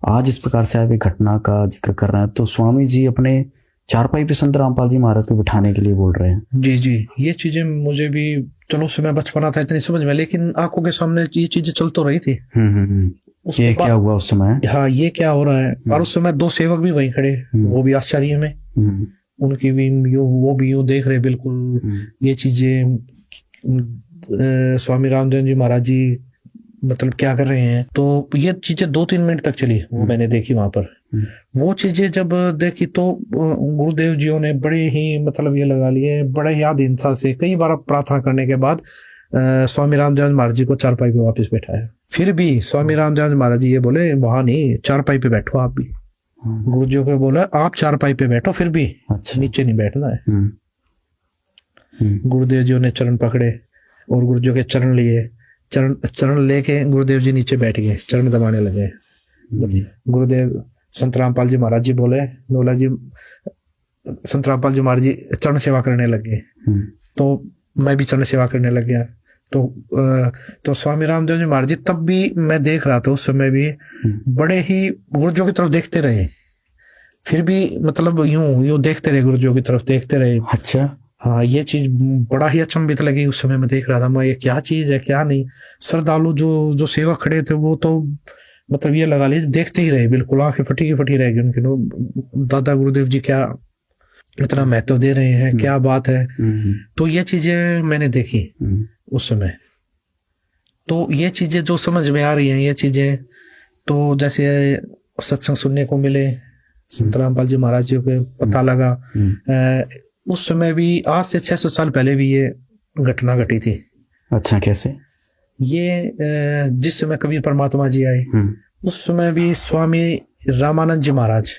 आज इस प्रकार से आप एक घटना का जिक्र कर रहे हैं, तो स्वामी जी अपने चारपाई पे संत रामपाल जी महाराज को बिठाने के लिए बोल रहे हैं। जी, ये चीजें मुझे भी, चलो उस समय बचपना था इतनी समझ में, लेकिन आंखों के सामने ये चीजें चल तो रही थी। ये क्या हुआ उस समय? हाँ, ये क्या हो रहा है। और उस समय 2 सेवक भी वहीं खड़े, वो भी आश्चर्य में, उनकी भी वो भी यूं देख रहे बिल्कुल ये चीजें, स्वामी रामदेव जी महाराज जी मतलब क्या कर रहे हैं। तो ये चीजें 2-3 मिनट तक चली, वो मैंने देखी वहां पर। वो चीजें जब देखी तो गुरुदेव जी ने बड़े ही मतलब ये लगा लिए, बड़े ही आधीनता से कई बार प्रार्थना करने के बाद स्वामी रामदेव महाराज जी को चारपाई पे वापस बैठाया। फिर भी स्वामी रामदेव महाराज जी ये बोले वहां नहीं, चारपाई पे बैठो आप भी। गुरु जी को बोला आप चारपाई पे बैठो, फिर भी अच्छा। नीचे नहीं बैठना है। गुरुदेव जी ने चरण पकड़े और गुरु जी के चरण लिए, चरण लेके गुरुदेव जी नीचे बैठ गए, चरण दबाने लगे। गुरुदेव संत रामपाल जी महाराज जी बोले, बोला जी, संत रामपाल जी महाराज जी चरण सेवा करने लगे, तो मैं भी चरण सेवा करने लग गया। तो स्वामी रामदेव जी महाराज जी तब भी मैं देख रहा था, उस समय भी बड़े ही गुरुजों की तरफ देखते रहे, फिर भी मतलब यूं देखते रहे, गुरुजों की तरफ देखते रहे। अच्छा। हाँ, ये चीज बड़ा ही अचंभित लगी उस समय, मैं देख रहा था मैं ये क्या चीज है क्या नहीं। श्रद्धालु जो सेवक खड़े थे वो तो मतलब ये लगा लीजिए देखते ही रहे, बिल्कुल आंखें फटी रह गई उनकी। दादा गुरुदेव जी क्या इतना महत्व दे रहे हैं, क्या बात है। तो ये चीजें मैंने देखी उस समय। तो ये चीजें जो समझ में आ रही हैं, ये चीजें तो जैसे सत्संग सुनने को मिले, संत रामपाल जी महाराज जी को पता लगा। उस समय भी आज से 600 साल पहले भी ये घटना घटी थी। अच्छा, कैसे? ये जिस समय कबीर परमात्मा जी आए उस समय भी स्वामी रामानंद जी महाराज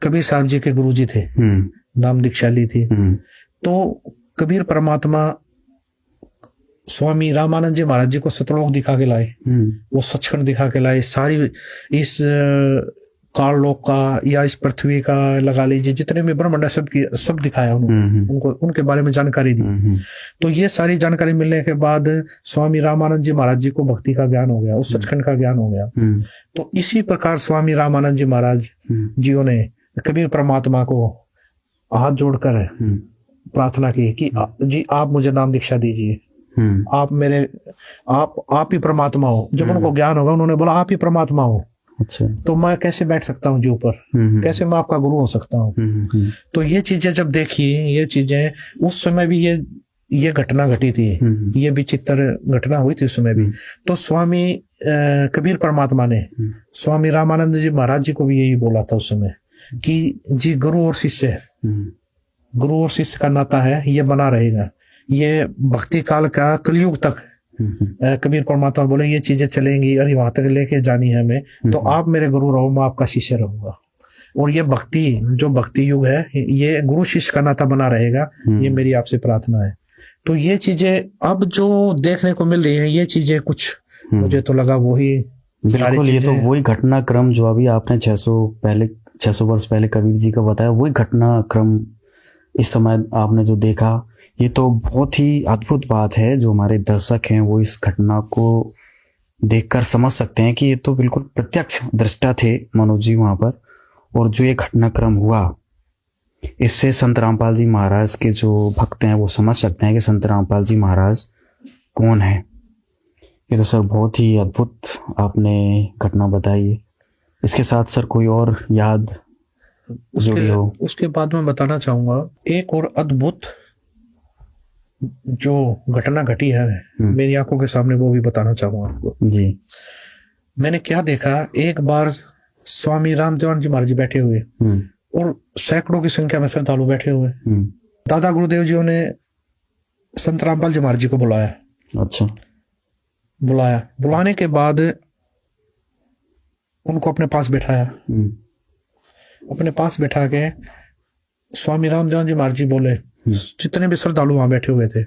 कबीर साहब जी के गुरु जी थे, नाम दीक्षाली थी। तो कबीर परमात्मा स्वामी रामानंद जी महाराज जी को सतलोक दिखा के लाए, वो सचखंड दिखा के लाए, सारी इस काललोक का या इस पृथ्वी का लगा लीजिए जितने भी ब्रह्मांड सब दिखाया उन्होंने, उनको उनके बारे में जानकारी दी। तो ये सारी जानकारी मिलने के बाद स्वामी रामानंद जी महाराज जी को भक्ति का ज्ञान हो गया, उस सचखंड का ज्ञान हो गया। तो इसी प्रकार स्वामी रामानंद जी महाराज जियों ने कबीर परमात्मा को हाथ जोड़कर प्रार्थना की कि जी आप मुझे नाम दीक्षा दीजिए, आप ही परमात्मा हो। जब उनको ज्ञान होगा उन्होंने बोला आप ही परमात्मा हो। अच्छा। तो मैं कैसे बैठ सकता हूँ जी ऊपर, कैसे मैं आपका गुरु हो सकता हूँ। तो ये चीजें जब देखी, ये चीजें उस समय भी ये घटना घटी थी, ये विचित्र घटना हुई थी उस समय भी। तो स्वामी कबीर परमात्मा ने स्वामी रामानंद जी महाराज जी को भी यही बोला था उस समय कि जी गुरु और शिष्य, गुरु और शिष्य का नाता है, ये बना रहेगा, ये भक्ति काल का कलयुग तक। कबीर परमात्मा बोले ये चीजें चलेंगी और वहां तक लेके जानी है हमें, तो आप मेरे गुरु रहो, मैं आपका शिष्य रहूंगा। और ये भक्ति, जो भक्ति युग है, ये गुरु शिष्य का नाता बना रहेगा, ये मेरी आपसे प्रार्थना है। तो ये चीजें अब जो देखने को मिल रही है, ये चीजें कुछ मुझे तो लगा वही बिल्कुल, ये तो वही घटनाक्रम जो अभी आपने 600 वर्ष पहले कबीर जी का बताया, वही घटनाक्रम इस समय आपने जो देखा, ये तो बहुत ही अद्भुत बात है। जो हमारे दर्शक हैं वो इस घटना को देखकर समझ सकते हैं कि ये तो बिल्कुल प्रत्यक्ष दृष्टा थे मनोज जी वहां पर। और जो ये घटनाक्रम हुआ, इससे संत रामपाल जी महाराज के जो भक्त हैं वो समझ सकते हैं कि संत रामपाल जी महाराज कौन है। ये तो सर बहुत ही अद्भुत आपने घटना बताई। इसके साथ सर कोई और याद जुड़ी हो? उसके बाद मैं बताना चाहूंगा एक और अद्भुत जो घटना घटी है मेरी आंखों के सामने, वो भी बताना चाहूंगा आपको जी। मैंने क्या देखा, एक बार स्वामी रामदेवानंद जी महाराज जी बैठे हुए और सैकड़ों की संख्या में श्रद्धालु बैठे हुए। दादा गुरुदेव जी ने संत रामपाल जी महाराज जी को बुलाया। अच्छा। बुलाने के बाद उनको अपने पास बैठाया। अपने पास बैठा के स्वामी रामदेवानंद जी महाराज जी बोले, जितने भी श्रद्धालु वहां बैठे हुए थे,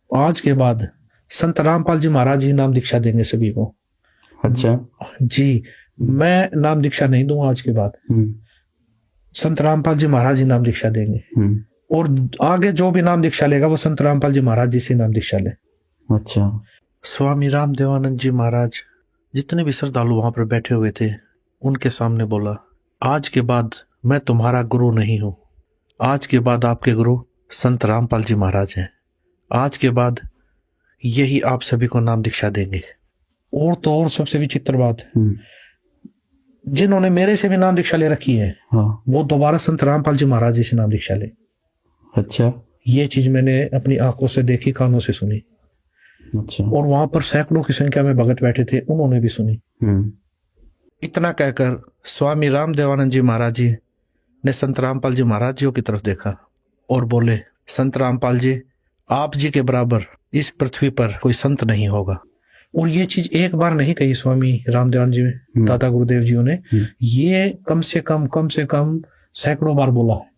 आज के बाद संत रामपाल जी महाराज जी नाम दीक्षा देंगे सभी को। अच्छा जी, मैं नाम दीक्षा नहीं दूंगा आज के बाद, संत रामपाल जी महाराज जी नाम दीक्षा देंगे। और आगे जो भी नाम दीक्षा लेगा वो संत रामपाल जी महाराज जी से नाम दीक्षा ले। अच्छा। स्वामी रामदेवानंद जी महाराज जितने भी श्रद्धालु वहां पर बैठे हुए थे उनके सामने बोला, आज के बाद मैं तुम्हारा गुरु नहीं हूं, आज के बाद आपके गुरु संत रामपाल जी महाराज हैं। आज के बाद यही आप सभी को नाम दीक्षा देंगे। और तो और सबसे विचित्र बात, जिन्होंने मेरे से भी नाम दीक्षा ले रखी है, हाँ। वो दोबारा संत रामपाल जी महाराज जी से नाम दीक्षा ले। अच्छा। ये चीज मैंने अपनी आंखों से देखी, कानों से सुनी। अच्छा। और वहां पर सैकड़ों की संख्या में भगत बैठे थे, उन्होंने भी सुनी। इतना कहकर स्वामी रामदेवानंद जी महाराज जी ने संत रामपाल जी महाराज जी की तरफ देखा और बोले, संत रामपाल जी, आप जी के बराबर इस पृथ्वी पर कोई संत नहीं होगा। और ये चीज एक बार नहीं कही स्वामी रामदेवानंद जी दादा गुरुदेव जी ने, ये कम से कम सैकड़ों बार बोला है।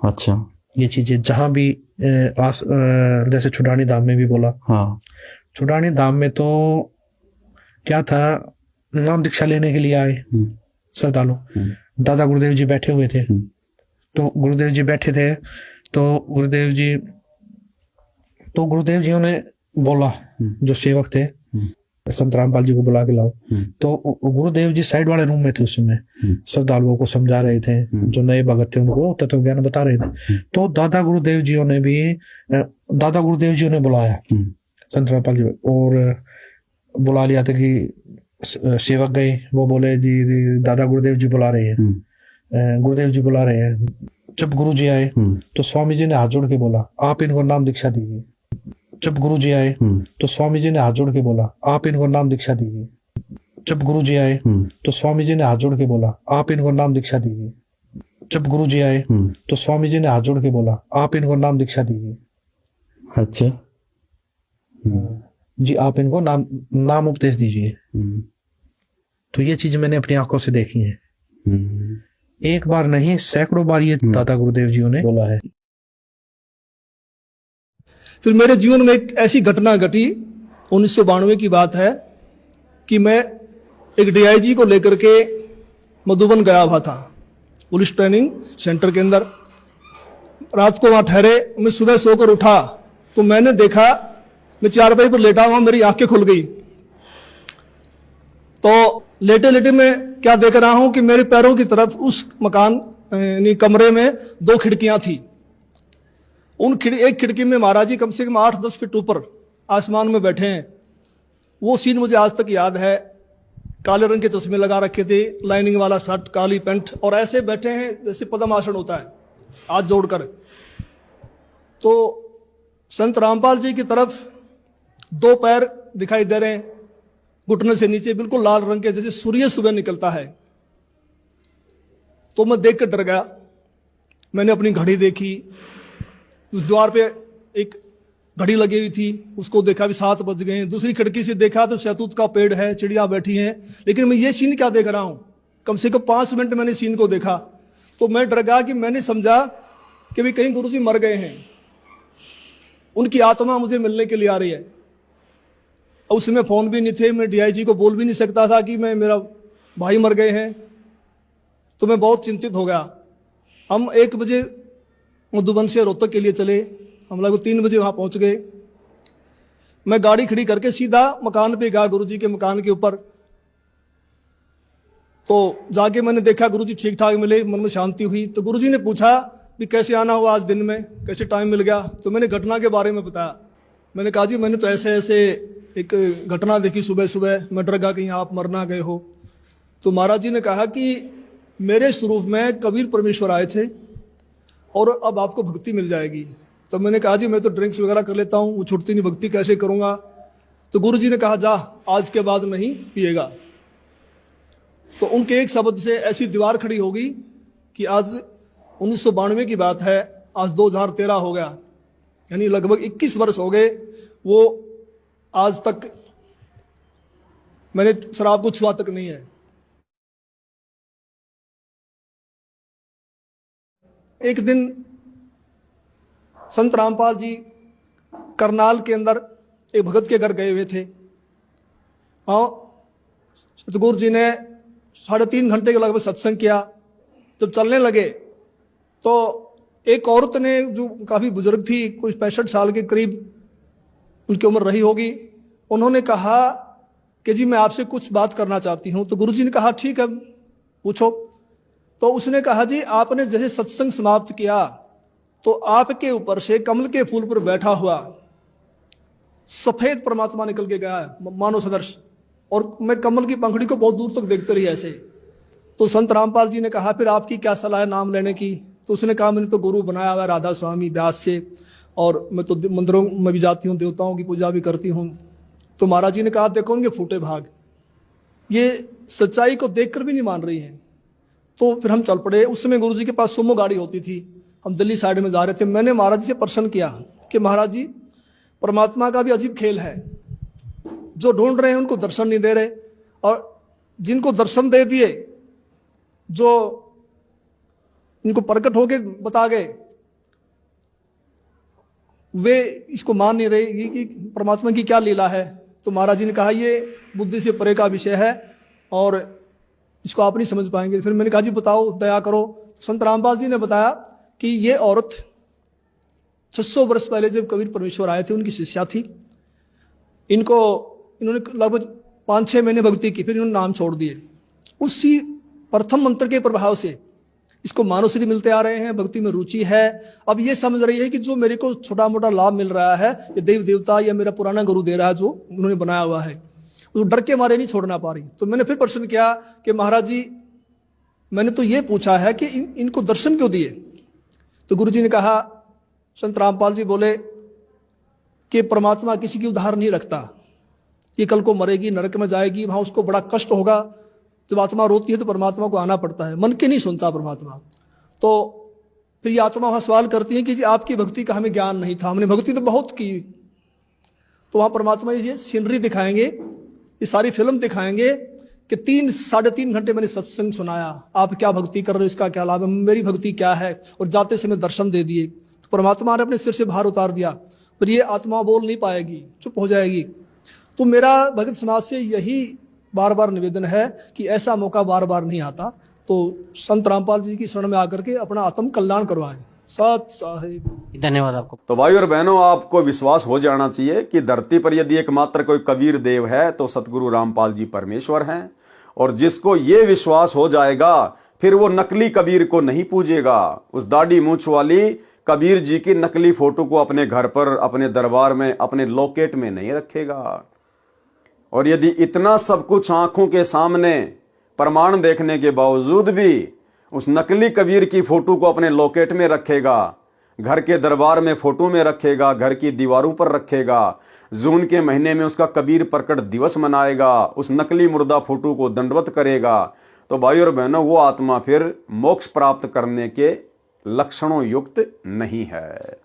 अच्छा। ये चीजें जहां भी जैसे छुडानी धाम में भी बोला। हाँ। छुडानी धाम में तो क्या था, नाम दीक्षा लेने के लिए आए श्रद्धालु, दादा गुरुदेव जी बैठे हुए थे। तो गुरुदेव जी बैठे थे, तो गुरुदेव जी ने बोला, जो सेवक थे, संत रामपाल जी को बुला के लाओ। तो गुरुदेव जी साइड वाले रूम में थे उस समय, श्रद्धालुओं को समझा रहे थे, जो नए भगत थे उनको तत्व ज्ञान बता रहे थे। तो दादा गुरुदेव जी ने बुलाया संत रामपाल जी, और बुला लिया था कि सेवक गए, वो बोले जी दादा गुरुदेव जी बुला रहे हैं, गुरुदेव जी बुला रहे हैं। जब गुरु जी आए तो स्वामी जी ने हाथ जोड़ के बोला, आप इनको नाम दीक्षा दीजिए। जब गुरु जी आए तो स्वामी जी ने हाथ जोड़ के बोला, आप इनको नाम दीक्षा दीजिए। जब गुरु जी आए तो स्वामी जी ने हाथ जोड़ के बोला, आप इनको नाम दीक्षा दीजिए। जब गुरु जी आए तो स्वामी जी ने हाथ जोड़ के बोला, आप इनको नाम दीक्षा दीजिए। अच्छा जी, आप इनको नाम उपदेश दीजिए। तो ये चीज मैंने अपनी आंखों से देखी है, एक बार नहीं सैकड़ों बार ये दादा गुरुदेव जी ने बोला है। फिर मेरे जीवन में एक ऐसी घटना घटी, 1992 की बात है, कि मैं एक डीआईजी को लेकर के मधुबन गया हुआ था, पुलिस ट्रेनिंग सेंटर के अंदर। रात को वहां ठहरे, मैं सुबह सोकर उठा तो मैंने देखा, मैं चारपाई पर लेटा हुआ, मेरी आंखें खुल गई। तो लेटे लेटे मैं क्या देख रहा हूं कि मेरे पैरों की तरफ उस मकान यानी कमरे में 2 खिड़कियां थी। एक खिड़की में महाराज जी कम से कम 8-10 फीट ऊपर आसमान में बैठे हैं। वो सीन मुझे आज तक याद है। काले रंग के चश्मे लगा रखे थे, लाइनिंग वाला शर्ट, काली पैंट, और ऐसे बैठे हैं जैसे पद्मासन होता है, हाथ जोड़कर। तो संत रामपाल जी की तरफ 2 पैर दिखाई दे रहे हैं, घुटने से नीचे बिल्कुल लाल रंग के, जैसे सूर्य सुबह निकलता है। तो मैं देख कर डर गया। मैंने अपनी घड़ी देखी, उस द्वार पे एक घड़ी लगी हुई थी, उसको देखा भी 7 बज गए। दूसरी खिड़की से देखा तो शहतूत का पेड़ है, चिड़िया बैठी हैं। लेकिन मैं ये सीन क्या देख रहा हूं, कम से कम 5 मिनट मैंने सीन को देखा। तो मैं डर गया कि मैंने समझा कि भी कहीं गुरुजी मर गए हैं, उनकी आत्मा मुझे मिलने के लिए आ रही है। और उसमें फोन भी नहीं थे, मैं डीआईजी को बोल भी नहीं सकता था कि मेरा भाई मर गए हैं। तो मैं बहुत चिंतित हो गया। हम 1 बजे मधुबन से रोहतक के लिए चले, हम लोग 3 बजे वहां पहुंच गए। मैं गाड़ी खड़ी करके सीधा मकान पे गया, गुरुजी के मकान के ऊपर। तो जाके मैंने देखा गुरुजी ठीक ठाक मिले, मन में शांति हुई। तो गुरुजी ने पूछा भी कैसे आना हुआ आज दिन में, कैसे टाइम मिल गया। तो मैंने घटना के बारे में बताया। मैंने कहा जी मैंने तो ऐसे ऐसे एक घटना देखी सुबह सुबह, मैं डर गया कहीं आप मर ना गए हो। तो महाराज जी ने कहा कि मेरे स्वरूप में कबीर परमेश्वर आए थे और अब आपको भक्ति मिल जाएगी। तो मैंने कहा जी मैं तो ड्रिंक्स वगैरह कर लेता हूँ, वो छूटती नहीं, भक्ति कैसे करूँगा। तो गुरु जी ने कहा जा आज के बाद नहीं पिएगा। तो उनके एक शब्द से ऐसी दीवार खड़ी होगी कि आज 1992 की बात है, आज 2013 हो गया, यानी लगभग 21 वर्ष हो गए। वो आज तक मैंने शराब को छुआ तक नहीं है। एक दिन संत रामपाल जी करनाल के अंदर एक भगत के घर गए हुए थे। और सतगुरु जी ने 3.5 घंटे के लगभग सत्संग किया। जब चलने लगे तो एक औरत ने, जो काफी बुजुर्ग थी, कोई 65 साल के करीब उनकी उम्र रही होगी, उन्होंने कहा कि जी मैं आपसे कुछ बात करना चाहती हूं। तो गुरुजी ने कहा ठीक है पूछो। तो उसने कहा जी आपने जैसे सत्संग समाप्त किया तो आपके ऊपर से कमल के फूल पर बैठा हुआ सफेद परमात्मा निकल के गया है, मानव सदर्श, और मैं कमल की पंखड़ी को बहुत दूर तक देखते रही ऐसे। तो संत रामपाल जी ने कहा फिर आपकी क्या सलाह है नाम लेने की। तो उसने कहा मैंने तो गुरु बनाया हुआ राधा स्वामी व्यास से, और मैं तो मंदिरों में भी जाती हूँ, देवताओं की पूजा भी करती हूँ। तो महाराज जी ने कहा देखो उनके फूटे भाग, ये सच्चाई को देखकर भी नहीं मान रही हैं। तो फिर हम चल पड़े। उस समय गुरु जी के पास सुमो गाड़ी होती थी, हम दिल्ली साइड में जा रहे थे। मैंने महाराज जी से प्रश्न किया कि महाराज जी परमात्मा का भी अजीब खेल है, जो ढूंढ रहे हैं उनको दर्शन नहीं दे रहे, और जिनको दर्शन दे दिए, जो इनको प्रकट होके बता गए, वे इसको मान नहीं रहे कि परमात्मा की क्या लीला है। तो महाराज जी ने कहा ये बुद्धि से परे का विषय है और इसको आप नहीं समझ पाएंगे। फिर मैंने कहा जी बताओ, दया करो। संत रामपाल जी ने बताया कि ये औरत 600 वर्ष पहले जब कबीर परमेश्वर आए थे उनकी शिष्या थी। इन्होंने लगभग 5-6 महीने भक्ति की, फिर इन्होंने नाम छोड़ दिए। उसी प्रथम मंत्र के प्रभाव से इसको मानवश्री मिलते आ रहे हैं, भक्ति में रुचि है। अब ये समझ रही है कि जो मेरे को छोटा मोटा लाभ मिल रहा है ये देव देवता या मेरा पुराना गुरु दे रहा है, जो उन्होंने बनाया हुआ है, तो डर के मारे नहीं छोड़ना पा रही। तो मैंने फिर प्रश्न किया कि महाराज जी मैंने तो ये पूछा है कि इनको दर्शन क्यों दिए। तो गुरु जी ने कहा, संत रामपाल जी बोले कि परमात्मा किसी की उधार नहीं रखता। ये कल को मरेगी, नरक में जाएगी, वहां उसको बड़ा कष्ट होगा। जब आत्मा रोती है तो परमात्मा को आना पड़ता है, मन की नहीं सुनता परमात्मा। तो फिर ये आत्मा वहां सवाल करती है कि जी आपकी भक्ति का हमें ज्ञान नहीं था, हमने भक्ति तो बहुत की। तो वहां परमात्मा ये सीनरी दिखाएंगे, ये सारी फिल्म दिखाएंगे कि 3-3.5 घंटे मैंने सत्संग सुनाया, आप क्या भक्ति कर रहे हो, इसका क्या लाभ है, मेरी भक्ति क्या है, और जाते समय दर्शन दे दिए। तो परमात्मा ने अपने सिर से भार उतार दिया। पर ये आत्मा बोल नहीं पाएगी, चुप हो जाएगी। तो मेरा भगत समाज से यही बार बार निवेदन है कि ऐसा मौका बार बार नहीं आता। तो संत रामपाल जी की शरण में आकर के अपना आत्म कल्याण करवाएं। सत साहिब। धन्यवाद आपको। तो भाई और बहनों, आपको विश्वास हो जाना चाहिए कि धरती पर यदि एकमात्र कोई कबीर देव है तो सतगुरु रामपाल जी परमेश्वर हैं। और जिसको ये विश्वास हो जाएगा फिर वो नकली कबीर को नहीं पूजेगा। उस दाढ़ी मूंछ वाली कबीर जी की नकली फोटो को अपने घर पर, अपने दरबार में, अपने लॉकेट में नहीं रखेगा। और यदि इतना सब कुछ आंखों के सामने प्रमाण देखने के बावजूद भी उस नकली कबीर की फोटो को अपने लॉकेट में रखेगा, घर के दरबार में फोटो में रखेगा, घर की दीवारों पर रखेगा, जून के महीने में उसका कबीर प्रकट दिवस मनाएगा, उस नकली मुर्दा फोटो को दंडवत करेगा, तो भाई और बहनों वो आत्मा फिर मोक्ष प्राप्त करने के लक्षणों युक्त नहीं है।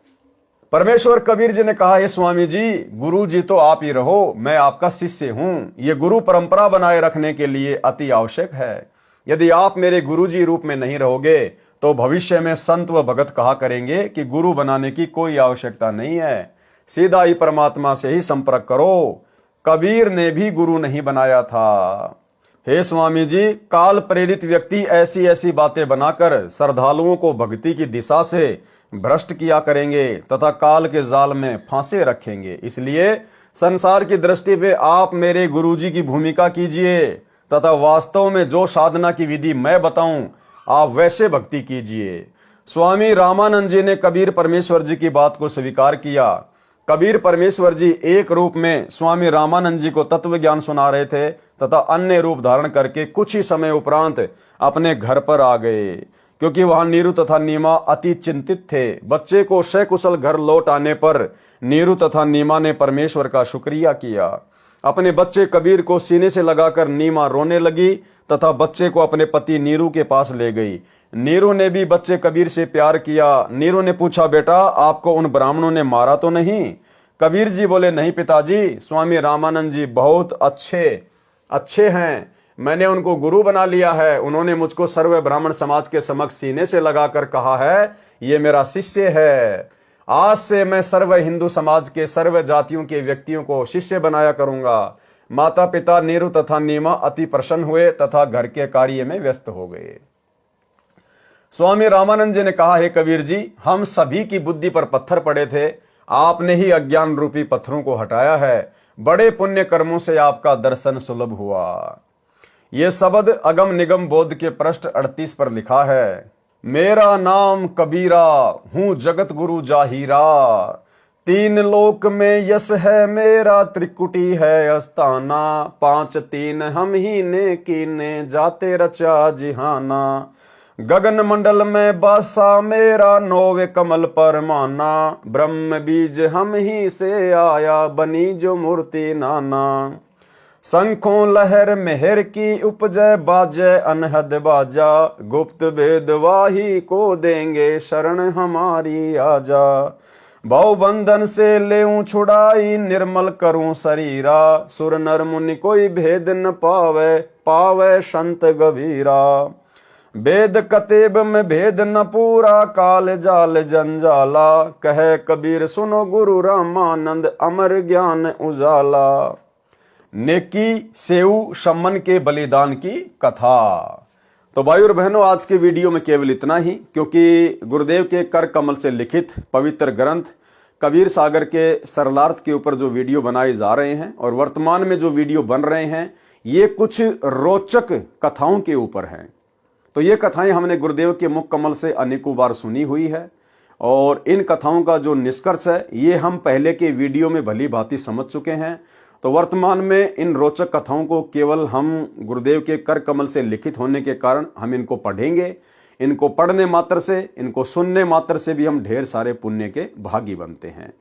परमेश्वर कबीर जी ने कहा, हे स्वामी जी, गुरु जी तो आप ही रहो, मैं आपका शिष्य हूं। ये गुरु परंपरा बनाए रखने के लिए अति आवश्यक है। यदि आप मेरे गुरु जी रूप में नहीं रहोगे तो भविष्य में संत व भगत कहा करेंगे कि गुरु बनाने की कोई आवश्यकता नहीं है, सीधा ही परमात्मा से ही संपर्क करो। कबीर ने भी गुरु नहीं बनाया था। हे स्वामी जी, काल प्रेरित व्यक्ति ऐसी ऐसी बातें बनाकर श्रद्धालुओं को भक्ति की दिशा से भ्रष्ट किया करेंगे तथा काल के जाल में फांसे रखेंगे। इसलिए संसार की दृष्टि पे आप मेरे गुरुजी की भूमिका कीजिए तथा वास्तव में जो साधना की विधि मैं बताऊं आप वैसे भक्ति कीजिए। स्वामी रामानंद जी ने कबीर परमेश्वर जी की बात को स्वीकार किया। कबीर परमेश्वर जी एक रूप में स्वामी रामानंद जी को तत्व ज्ञान सुना रहे थे तथा अन्य रूप धारण करके कुछ ही समय उपरांत अपने घर पर आ गए, क्योंकि वहां नीरू तथा नीमा अति चिंतित थे। बच्चे को सकुशल घर लौट आने पर नीरू तथा नीमा ने परमेश्वर का शुक्रिया किया। अपने बच्चे कबीर को सीने से लगाकर नीमा रोने लगी तथा बच्चे को अपने पति नीरू के पास ले गई। नीरू ने भी बच्चे कबीर से प्यार किया। नीरू ने पूछा, बेटा आपको उन ब्राह्मणों ने मारा तो नहीं? कबीर जी बोले, नहीं पिताजी, स्वामी रामानंद जी बहुत अच्छे हैं, मैंने उनको गुरु बना लिया है। उन्होंने मुझको सर्व ब्राह्मण समाज के समक्ष सीने से लगाकर कहा है, ये मेरा शिष्य है। आज से मैं सर्व हिंदू समाज के सर्व जातियों के व्यक्तियों को शिष्य बनाया करूंगा। माता पिता नीरू तथा नीमा अति प्रसन्न हुए तथा घर के कार्य में व्यस्त हो गए। स्वामी रामानंद जी ने कहा, हे कबीर जी, हम सभी की बुद्धि पर पत्थर पड़े थे, आपने ही अज्ञान रूपी पत्थरों को हटाया है। बड़े पुण्य कर्मों से आपका दर्शन सुलभ हुआ। ये शब्द अगम निगम बोध के पृष्ठ 38 पर लिखा है। मेरा नाम कबीरा, हूं जगत गुरु जाहिरा, तीन लोक में यश है मेरा, त्रिकुटी है अस्ताना, 5 3 हम ही ने कीने, जाते रचा जिहाना, गगन मंडल में बासा मेरा, 9 कमल पर माना, ब्रह्म बीज हम ही से आया, बनी जो मूर्ति नाना, शंखों लहर मेहर की उपजय, बाजय अनहद बाजा, गुप्त वेद वाही को देंगे, शरण हमारी आजा, भव बंधन से लेऊं छुड़ाई, निर्मल करूं शरीरा, सुर नर मुनि कोई भेद न पावे, पावे संत गभीरा, वेद कतेब में भेद न पूरा, काल जाल जंजाला, कहे कबीर सुनो गुरु रामानंद, अमर ज्ञान उजाला। नेकी सेऊ सम्मन के बलिदान की कथा। तो भाई और बहनों, आज के वीडियो में केवल इतना ही, क्योंकि गुरुदेव के कर कमल से लिखित पवित्र ग्रंथ कबीर सागर के सरलार्थ के ऊपर जो वीडियो बनाए जा रहे हैं और वर्तमान में जो वीडियो बन रहे हैं, ये कुछ रोचक कथाओं के ऊपर हैं। तो ये कथाएं हमने गुरुदेव के मुख कमल से अनेकों बार सुनी हुई है और इन कथाओं का जो निष्कर्ष है ये हम पहले के वीडियो में भली भांति समझ चुके हैं। तो वर्तमान में इन रोचक कथाओं को केवल हम गुरुदेव के कर कमल से लिखित होने के कारण हम इनको पढ़ेंगे। इनको पढ़ने मात्र से, इनको सुनने मात्र से भी हम ढेर सारे पुण्य के भागी बनते हैं।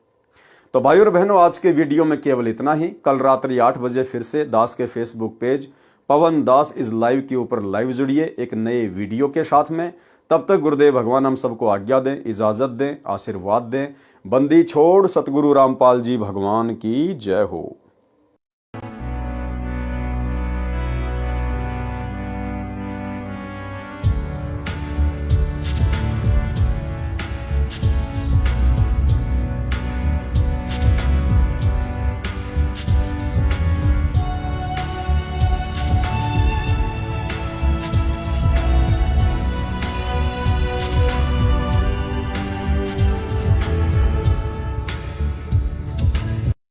तो भाई और बहनों, आज के वीडियो में केवल इतना ही। कल रात्रि 8 बजे फिर से दास के Facebook page Pawan Das is live के ऊपर लाइव जुड़िए एक नए वीडियो के साथ में। तब तक गुरुदेव भगवान हम सबको आज्ञा दें, इजाजत दें, आशीर्वाद दें। बंदी छोड़ सतगुरु रामपाल जी भगवान की जय हो।